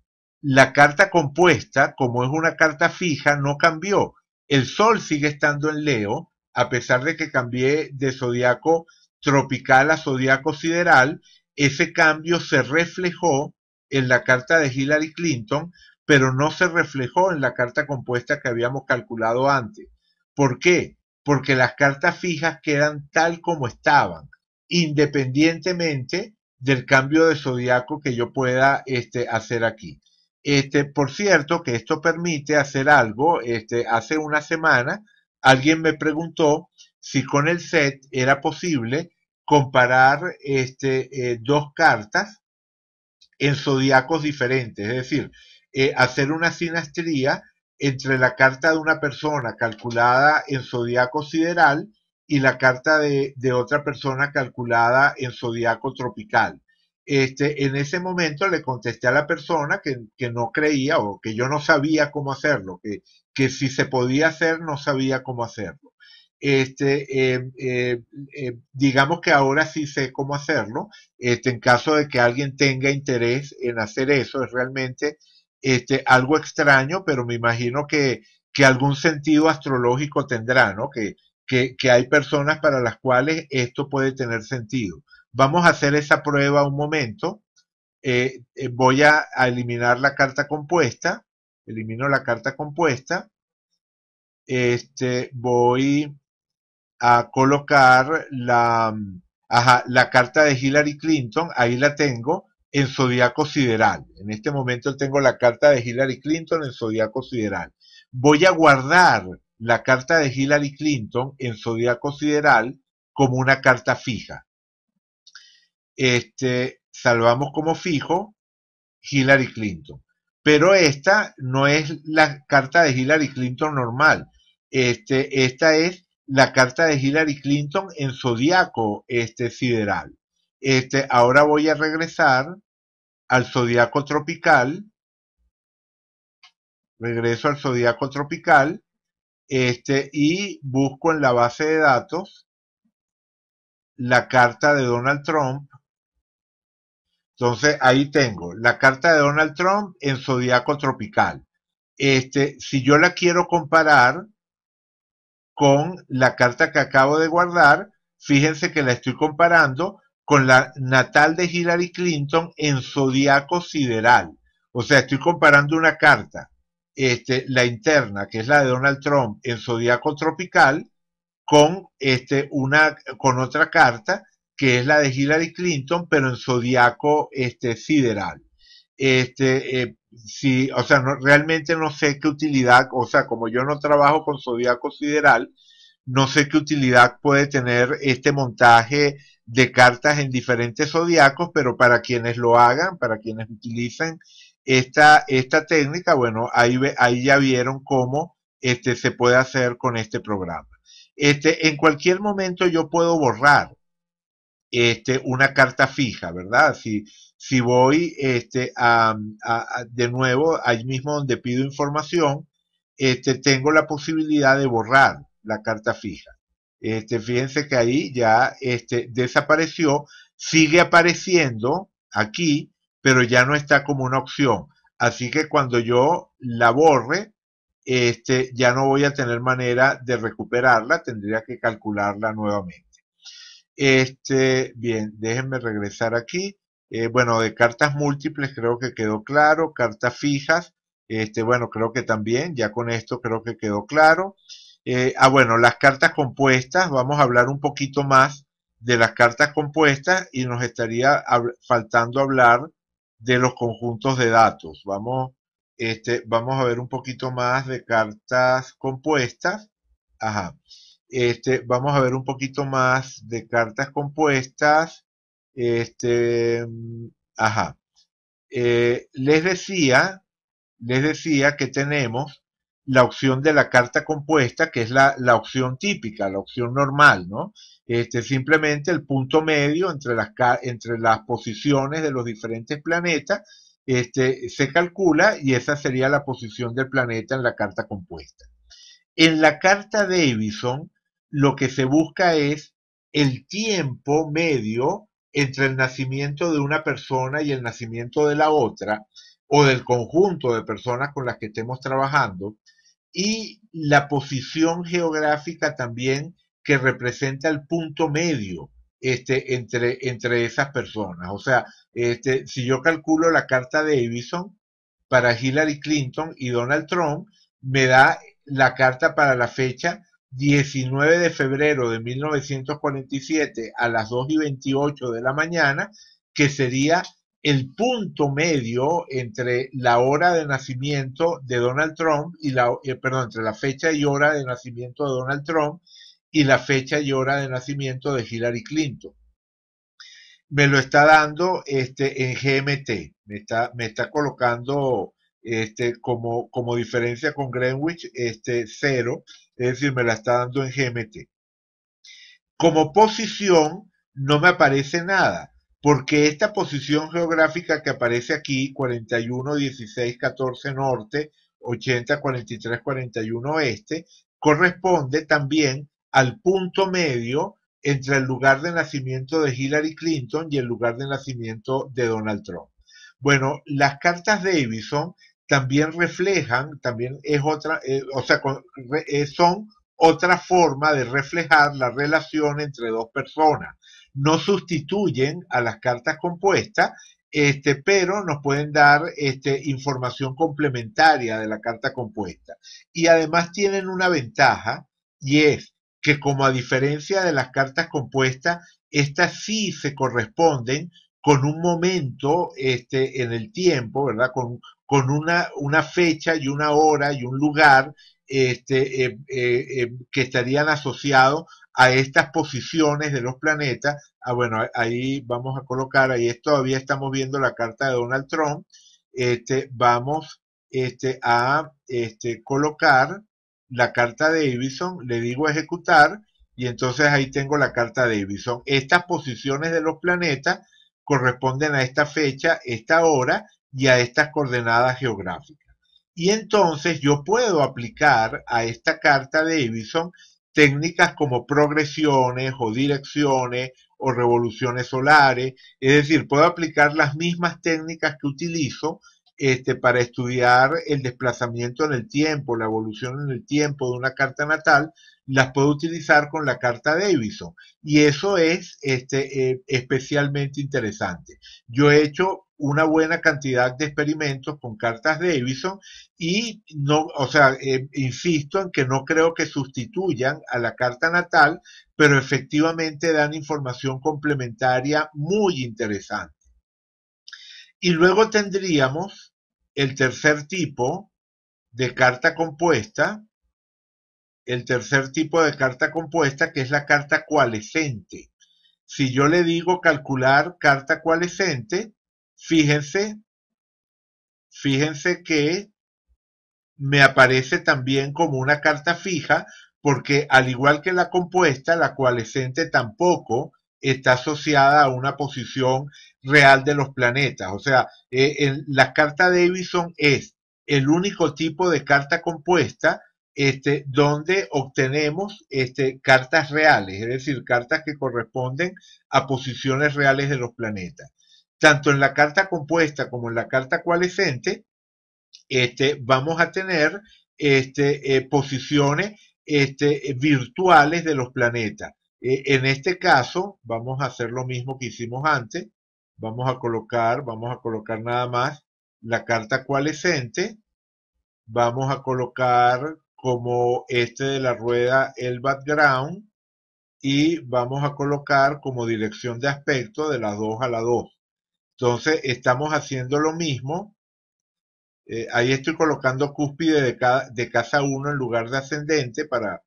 Speaker 1: La carta compuesta, como es una carta fija, no cambió. El Sol sigue estando en Leo, a pesar de que cambié de zodiaco tropical a zodiaco sideral. Ese cambio se reflejó en la carta de Hillary Clinton, pero no se reflejó en la carta compuesta que habíamos calculado antes. ¿Por qué? Porque las cartas fijas quedan tal como estaban, independientemente del cambio de zodiaco que yo pueda hacer aquí. Por cierto, que esto permite hacer algo. Hace una semana alguien me preguntó si con el set era posible comparar dos cartas en zodiacos diferentes, es decir, hacer una sinastría entre la carta de una persona calculada en zodiaco sideral y la carta de otra persona calculada en zodiaco tropical. En ese momento le contesté a la persona que no creía o que yo no sabía cómo hacerlo, que si se podía hacer no sabía cómo hacerlo. Digamos que ahora sí sé cómo hacerlo. En caso de que alguien tenga interés en hacer eso, es realmente algo extraño, pero me imagino que algún sentido astrológico tendrá, ¿no? Que hay personas para las cuales esto puede tener sentido. Vamos a hacer esa prueba un momento. Voy a eliminar la carta compuesta. Elimino la carta compuesta. Voy a colocar la carta de Hillary Clinton. Ahí la tengo en zodiaco sideral. En este momento tengo la carta de Hillary Clinton en zodiaco sideral. Voy a guardar la carta de Hillary Clinton en zodiaco sideral como una carta fija. Salvamos como fijo Hillary Clinton. Pero esta no es la carta de Hillary Clinton normal. Esta es la carta de Hillary Clinton en zodiaco sideral. Ahora voy a regresar al zodiaco tropical. Regreso al zodiaco tropical. Y busco en la base de datos la carta de Donald Trump. Entonces ahí tengo la carta de Donald Trump en zodiaco tropical. Si yo la quiero comparar con la carta que acabo de guardar, fíjense que la estoy comparando con la natal de Hillary Clinton en zodiaco sideral. O sea, estoy comparando una carta, la interna, que es la de Donald Trump en zodiaco tropical, con otra carta que es la de Hillary Clinton, pero en zodiaco sideral. Sí, o sea, realmente no sé qué utilidad, o sea, como yo no trabajo con zodiaco sideral, no sé qué utilidad puede tener este montaje de cartas en diferentes zodiacos, pero para quienes lo hagan, para quienes utilicen esta técnica, bueno, ahí ya vieron cómo se puede hacer con este programa. En cualquier momento yo puedo borrar una carta fija, ¿verdad? Si voy de nuevo ahí mismo donde pido información, tengo la posibilidad de borrar la carta fija. Fíjense que ahí ya desapareció, sigue apareciendo aquí, pero ya no está como una opción. Así que cuando yo la borre, ya no voy a tener manera de recuperarla, tendría que calcularla nuevamente. Bien, déjenme regresar aquí. Bueno, de cartas múltiples creo que quedó claro. Cartas fijas, bueno, creo que también, ya con esto creo que quedó claro. Bueno, las cartas compuestas, vamos a hablar un poquito más de las cartas compuestas y nos estaría faltando hablar de los conjuntos de datos. Vamos a ver un poquito más de cartas compuestas. Ajá. Vamos a ver un poquito más de cartas compuestas. Este, ajá. Les decía que tenemos la opción de la carta compuesta, que es la opción típica, la opción normal, ¿no? Simplemente el punto medio entre las posiciones de los diferentes planetas se calcula y esa sería la posición del planeta en la carta compuesta. En la carta Davison, lo que se busca es el tiempo medio entre el nacimiento de una persona y el nacimiento de la otra, o del conjunto de personas con las que estemos trabajando, y la posición geográfica también que representa el punto medio entre esas personas. O sea, si yo calculo la carta Davison para Hillary Clinton y Donald Trump, me da la carta para la fecha 19 de febrero de 1947 a las 2:28 de la mañana, que sería el punto medio entre la hora de nacimiento de Donald Trump y perdón, entre la fecha y hora de nacimiento de Donald Trump y la fecha y hora de nacimiento de Hillary Clinton. Me lo está dando en GMT, me está colocando como diferencia con Greenwich 0, es decir, me la está dando en GMT. Como posición no me aparece nada, porque esta posición geográfica que aparece aquí, 41, 16, 14 norte, 80, 43, 41 este, corresponde también al punto medio entre el lugar de nacimiento de Hillary Clinton y el lugar de nacimiento de Donald Trump. Bueno, las cartas Davison también reflejan, también es otra, o sea, son otra forma de reflejar la relación entre dos personas. No sustituyen a las cartas compuestas, pero nos pueden dar información complementaria de la carta compuesta. Y además tienen una ventaja, y es que como a diferencia de las cartas compuestas, estas sí se corresponden con un momento en el tiempo, ¿verdad? Con una fecha y una hora y un lugar que estarían asociados a estas posiciones de los planetas. Bueno, ahí vamos a colocar, ahí todavía estamos viendo la carta de Donald Trump. Vamos a colocar la carta de Davison, le digo ejecutar, y entonces ahí tengo la carta de Davison. Estas posiciones de los planetas corresponden a esta fecha, esta hora y a estas coordenadas geográficas. Y entonces yo puedo aplicar a esta carta de Davison técnicas como progresiones o direcciones o revoluciones solares. Es decir, puedo aplicar las mismas técnicas que utilizo para estudiar el desplazamiento en el tiempo, la evolución en el tiempo de una carta natal, las puedo utilizar con la carta Davison. Y eso es especialmente interesante. Yo he hecho una buena cantidad de experimentos con cartas Davison y no, o sea, insisto en que no creo que sustituyan a la carta natal, pero efectivamente dan información complementaria muy interesante. Y luego tendríamos el tercer tipo de carta compuesta, el tercer tipo de carta compuesta, que es la carta coalescente. Si yo le digo calcular carta coalescente, fíjense, fíjense que me aparece también como una carta fija, porque al igual que la compuesta, la coalescente tampoco está asociada a una posición real de los planetas. O sea, la carta Davison es el único tipo de carta compuesta donde obtenemos cartas reales, es decir, cartas que corresponden a posiciones reales de los planetas. Tanto en la carta compuesta como en la carta coalescente, vamos a tener posiciones virtuales de los planetas. En este caso, vamos a hacer lo mismo que hicimos antes. Vamos a colocar nada más la carta coalescente. Vamos a colocar como de la rueda el background y vamos a colocar como dirección de aspecto de las 2 a la 2. Entonces, estamos haciendo lo mismo. Ahí estoy colocando cúspide de casa 1 en lugar de ascendente para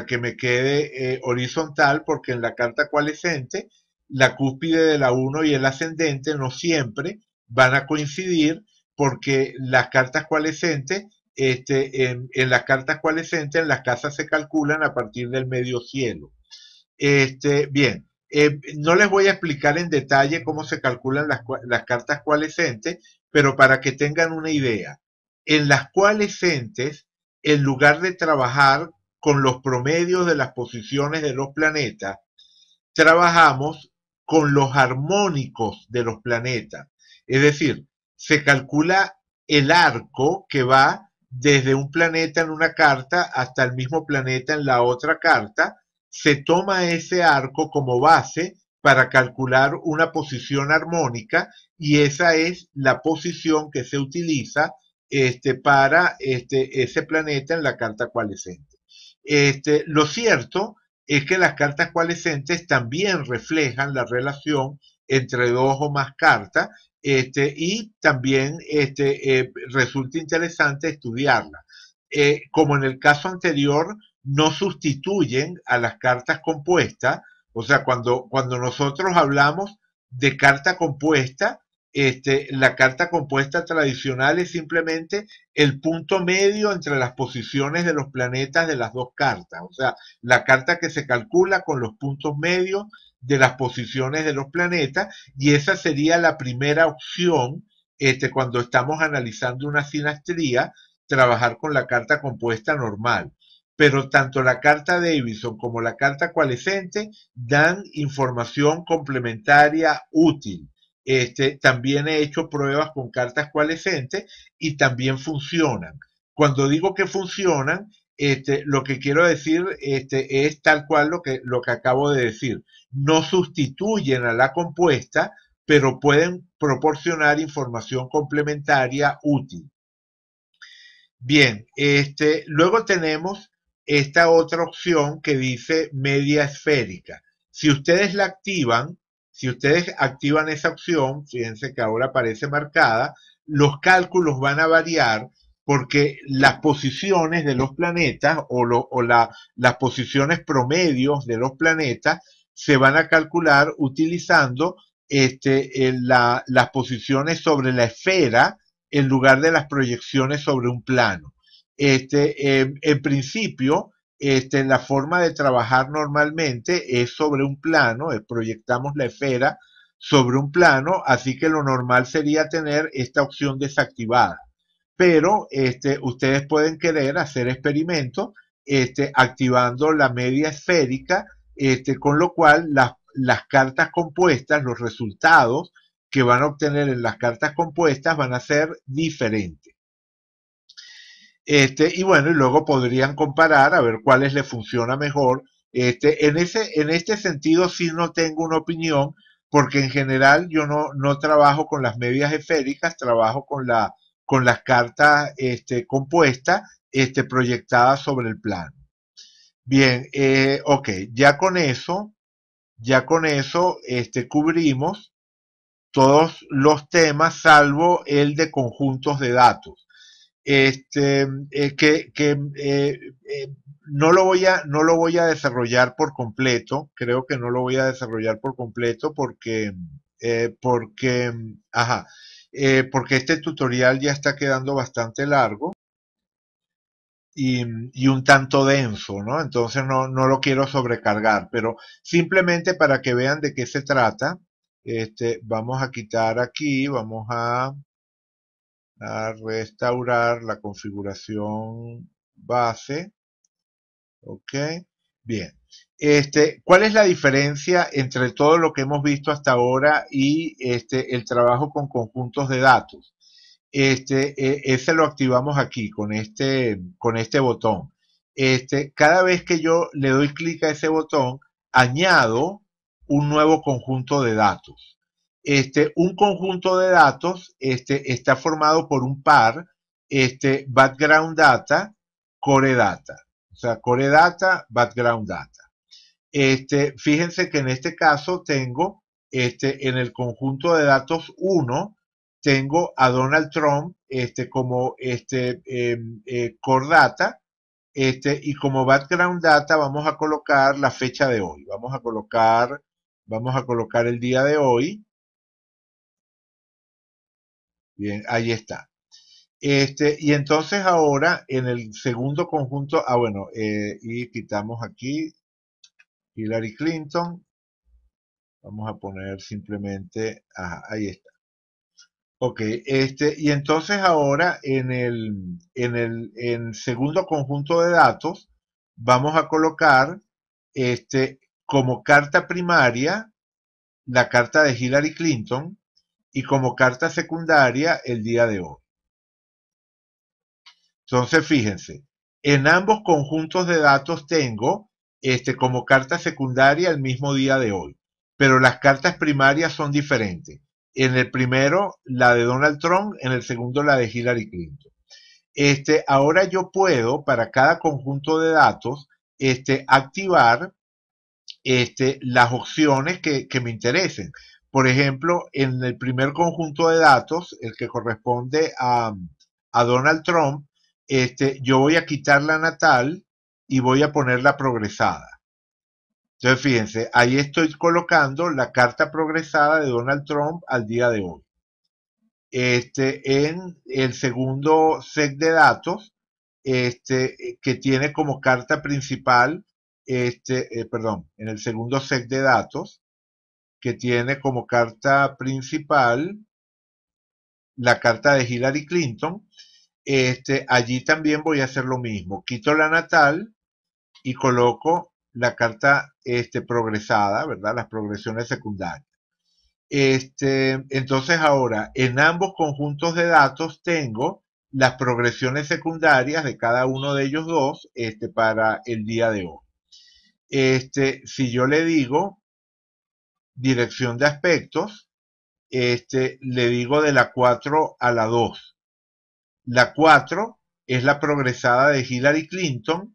Speaker 1: que me quede horizontal, porque en la carta coalescente la cúspide de la 1 y el ascendente no siempre van a coincidir, porque las cartas coalescentes, en las cartas coalescentes, en las casas se calculan a partir del medio cielo. Bien, No les voy a explicar en detalle cómo se calculan las cartas coalescentes, pero para que tengan una idea. En las coalescentes, en lugar de trabajar con los promedios de las posiciones de los planetas, trabajamos con los armónicos de los planetas. Es decir, se calcula el arco que va desde un planeta en una carta hasta el mismo planeta en la otra carta. Se toma ese arco como base para calcular una posición armónica y esa es la posición que se utiliza para ese planeta en la carta coalescente. Lo cierto es que las cartas coalescentes también reflejan la relación entre dos o más cartas, y también resulta interesante estudiarla. Como en el caso anterior, no sustituyen a las cartas compuestas, o sea, cuando nosotros hablamos de carta compuesta, la carta compuesta tradicional es simplemente el punto medio entre las posiciones de los planetas de las dos cartas, o sea, la carta que se calcula con los puntos medios de las posiciones de los planetas, y esa sería la primera opción cuando estamos analizando una sinastría, trabajar con la carta compuesta normal. Pero tanto la carta Davidson como la carta coalescente dan información complementaria útil. También he hecho pruebas con cartas coalescentes y también funcionan. Cuando digo que funcionan, lo que quiero decir es tal cual lo que acabo de decir. No sustituyen a la compuesta, pero pueden proporcionar información complementaria útil. Bien, luego tenemos esta otra opción que dice media esférica. Si ustedes la activan, si ustedes activan esa opción, fíjense que ahora aparece marcada, los cálculos van a variar porque las posiciones de los planetas las posiciones promedios de los planetas se van a calcular utilizando las posiciones sobre la esfera en lugar de las proyecciones sobre un plano. En principio, la forma de trabajar normalmente es sobre un plano, proyectamos la esfera sobre un plano, así que lo normal sería tener esta opción desactivada. Pero ustedes pueden querer hacer experimentos activando la media esférica, con lo cual las cartas compuestas, los resultados que van a obtener en las cartas compuestas van a ser diferentes. Y bueno, y luego podrían comparar a ver cuáles le funciona mejor. En este sentido sí no tengo una opinión, porque en general yo no trabajo con las medias esféricas, trabajo con las cartas compuestas proyectadas sobre el plano. Bien, ok, ya con eso cubrimos todos los temas salvo el de conjuntos de datos. No lo voy a desarrollar por completo, creo que no lo voy a desarrollar por completo ajá, porque este tutorial ya está quedando bastante largo y, y un tanto denso, ¿no? Entonces no lo quiero sobrecargar, pero simplemente para que vean de qué se trata, vamos a quitar aquí, vamos a restaurar la configuración base. Ok, bien. ¿Cuál es la diferencia entre todo lo que hemos visto hasta ahora y el trabajo con conjuntos de datos? Ese lo activamos aquí con este botón. Cada vez que yo le doy clic a ese botón, añado un nuevo conjunto de datos. Un conjunto de datos está formado por un par, background data, core data. O sea, core data, background data. Fíjense que en este caso tengo, en el conjunto de datos 1, tengo a Donald Trump como core data, y como background data vamos a colocar la fecha de hoy. Vamos a colocar el día de hoy. Bien, ahí está. Y entonces ahora en el segundo conjunto, bueno, y quitamos aquí Hillary Clinton. Vamos a poner simplemente, ajá, ahí está. Ok, y entonces ahora en segundo conjunto de datos vamos a colocar como carta primaria la carta de Hillary Clinton y como carta secundaria el día de hoy. Entonces, fíjense, en ambos conjuntos de datos tengo como carta secundaria el mismo día de hoy, pero las cartas primarias son diferentes. En el primero, la de Donald Trump, en el segundo, la de Hillary Clinton. Ahora yo puedo, para cada conjunto de datos, activar las opciones que me interesen. Por ejemplo, en el primer conjunto de datos, el que corresponde a Donald Trump, yo voy a quitar la natal y voy a poner la progresada. Entonces, fíjense, ahí estoy colocando la carta progresada de Donald Trump al día de hoy. En el segundo set de datos, que tiene como carta principal, perdón, en el segundo set de datos, que tiene como carta principal la carta de Hillary Clinton, allí también voy a hacer lo mismo. Quito la natal y coloco la carta progresada, ¿verdad? Las progresiones secundarias. Entonces ahora, en ambos conjuntos de datos tengo las progresiones secundarias de cada uno de ellos dos para el día de hoy. Si yo le digo dirección de aspectos, le digo de la 4 a la 2. La 4 es la progresada de Hillary Clinton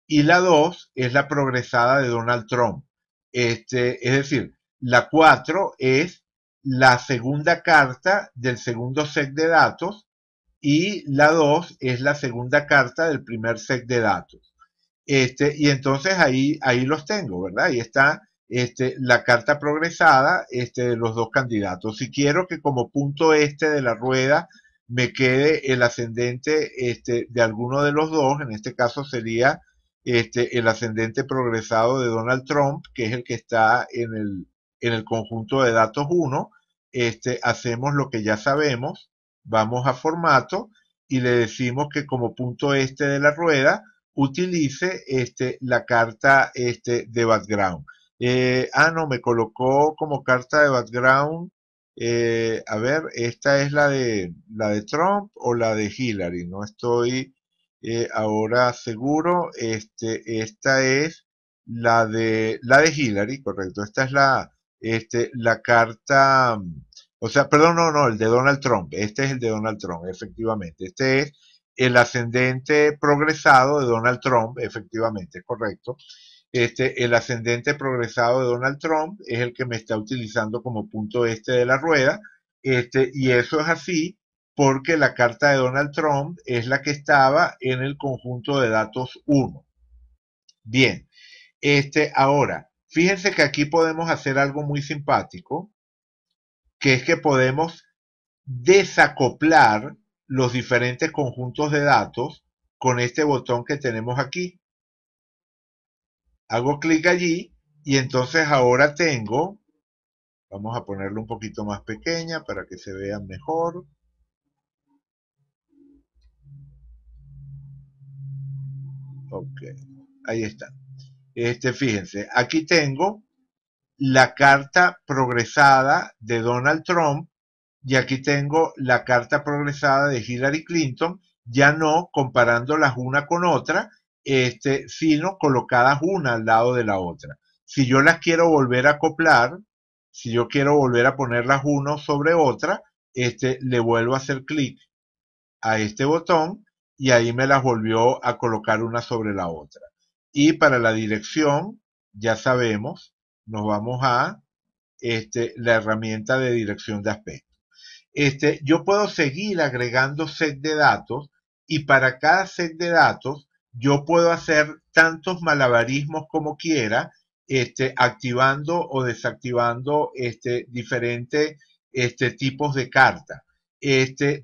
Speaker 1: y la 2 es la progresada de Donald Trump. Es decir, la 4 es la segunda carta del segundo set de datos y la 2 es la segunda carta del primer set de datos. Y entonces ahí los tengo, ¿verdad? Ahí está la carta progresada de los dos candidatos. Si quiero que como punto de la rueda me quede el ascendente de alguno de los dos, en este caso sería el ascendente progresado de Donald Trump, que es el que está en el conjunto de datos 1, hacemos lo que ya sabemos, vamos a formato y le decimos que como punto de la rueda utilice la carta de background. No, me colocó como carta de background. A ver, esta es la de Trump o la de Hillary. No estoy ahora seguro. Esta es la de Hillary, correcto. Esta es la carta. O sea, perdón, no, el de Donald Trump. Este es el de Donald Trump, efectivamente. Este es el ascendente progresado de Donald Trump, efectivamente, es correcto. El ascendente progresado de Donald Trump es el que me está utilizando como punto de la rueda. Y eso es así porque la carta de Donald Trump es la que estaba en el conjunto de datos 1. Bien, ahora, fíjense que aquí podemos hacer algo muy simpático, que es que podemos desacoplar los diferentes conjuntos de datos con este botón que tenemos aquí. Hago clic allí y entonces ahora tengo, vamos a ponerlo un poquito más pequeña para que se vean mejor. Ok, ahí está. Fíjense, aquí tengo la carta progresada de Donald Trump y aquí tengo la carta progresada de Hillary Clinton, ya no comparándolas una con otra, sino colocadas una al lado de la otra. Si yo las quiero volver a acoplar, si yo quiero volver a ponerlas uno sobre otra, le vuelvo a hacer clic a este botón y ahí me las volvió a colocar una sobre la otra. Y para la dirección, ya sabemos, nos vamos a la herramienta de dirección de aspecto. Yo puedo seguir agregando set de datos y para cada set de datos yo puedo hacer tantos malabarismos como quiera, activando o desactivando diferentes tipos de carta.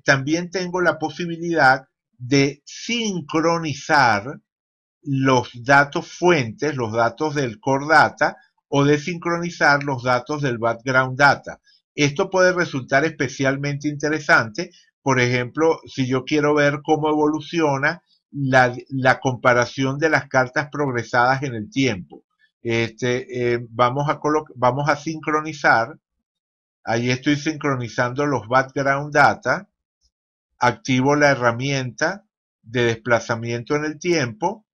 Speaker 1: También tengo la posibilidad de sincronizar los datos fuentes, los datos del core data, o desincronizar los datos del background data. Esto puede resultar especialmente interesante, por ejemplo, si yo quiero ver cómo evoluciona la comparación de las cartas progresadas en el tiempo. Vamos a sincronizar, ahí estoy sincronizando los background data, activo la herramienta de desplazamiento en el tiempo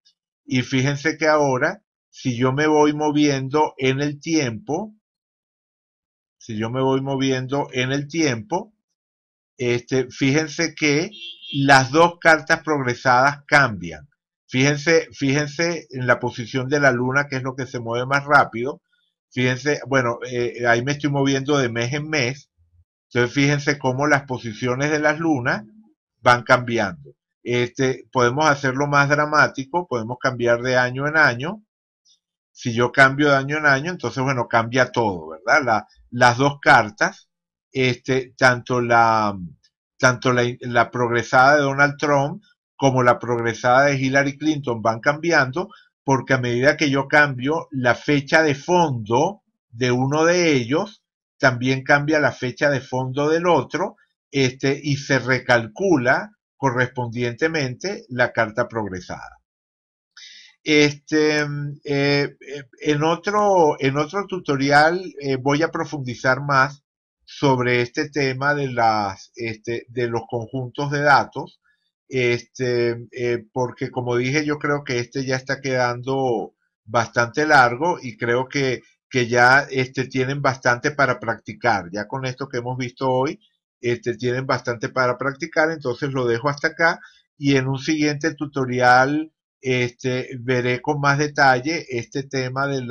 Speaker 1: y fíjense que ahora, si yo me voy moviendo en el tiempo, si yo me voy moviendo en el tiempo, fíjense que las dos cartas progresadas cambian. Fíjense en la posición de la luna, que es lo que se mueve más rápido. Fíjense, bueno, ahí me estoy moviendo de mes en mes. Entonces fíjense cómo las posiciones de las lunas van cambiando. Podemos hacerlo más dramático, podemos cambiar de año en año. Si yo cambio de año en año, entonces, bueno, cambia todo, ¿verdad? Las dos cartas, este, tanto la, tanto la progresada de Donald Trump como la progresada de Hillary Clinton van cambiando, porque a medida que yo cambio la fecha de fondo de uno de ellos, también cambia la fecha de fondo del otro, y se recalcula correspondientemente la carta progresada. Este, en otro tutorial voy a profundizar más sobre este tema de de los conjuntos de datos, porque como dije, yo creo que este ya está quedando bastante largo y creo que ya tienen bastante para practicar. Ya con esto que hemos visto hoy, tienen bastante para practicar, entonces lo dejo hasta acá y en un siguiente tutorial veré con más detalle este tema de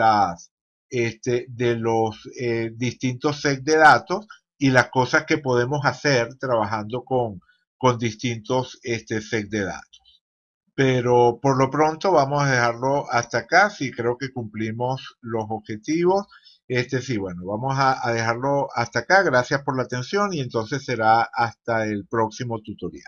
Speaker 1: los distintos sets de datos y las cosas que podemos hacer trabajando con distintos sets de datos. Pero por lo pronto vamos a dejarlo hasta acá, sí creo que cumplimos los objetivos. Sí, bueno, vamos a dejarlo hasta acá. Gracias por la atención y entonces será hasta el próximo tutorial.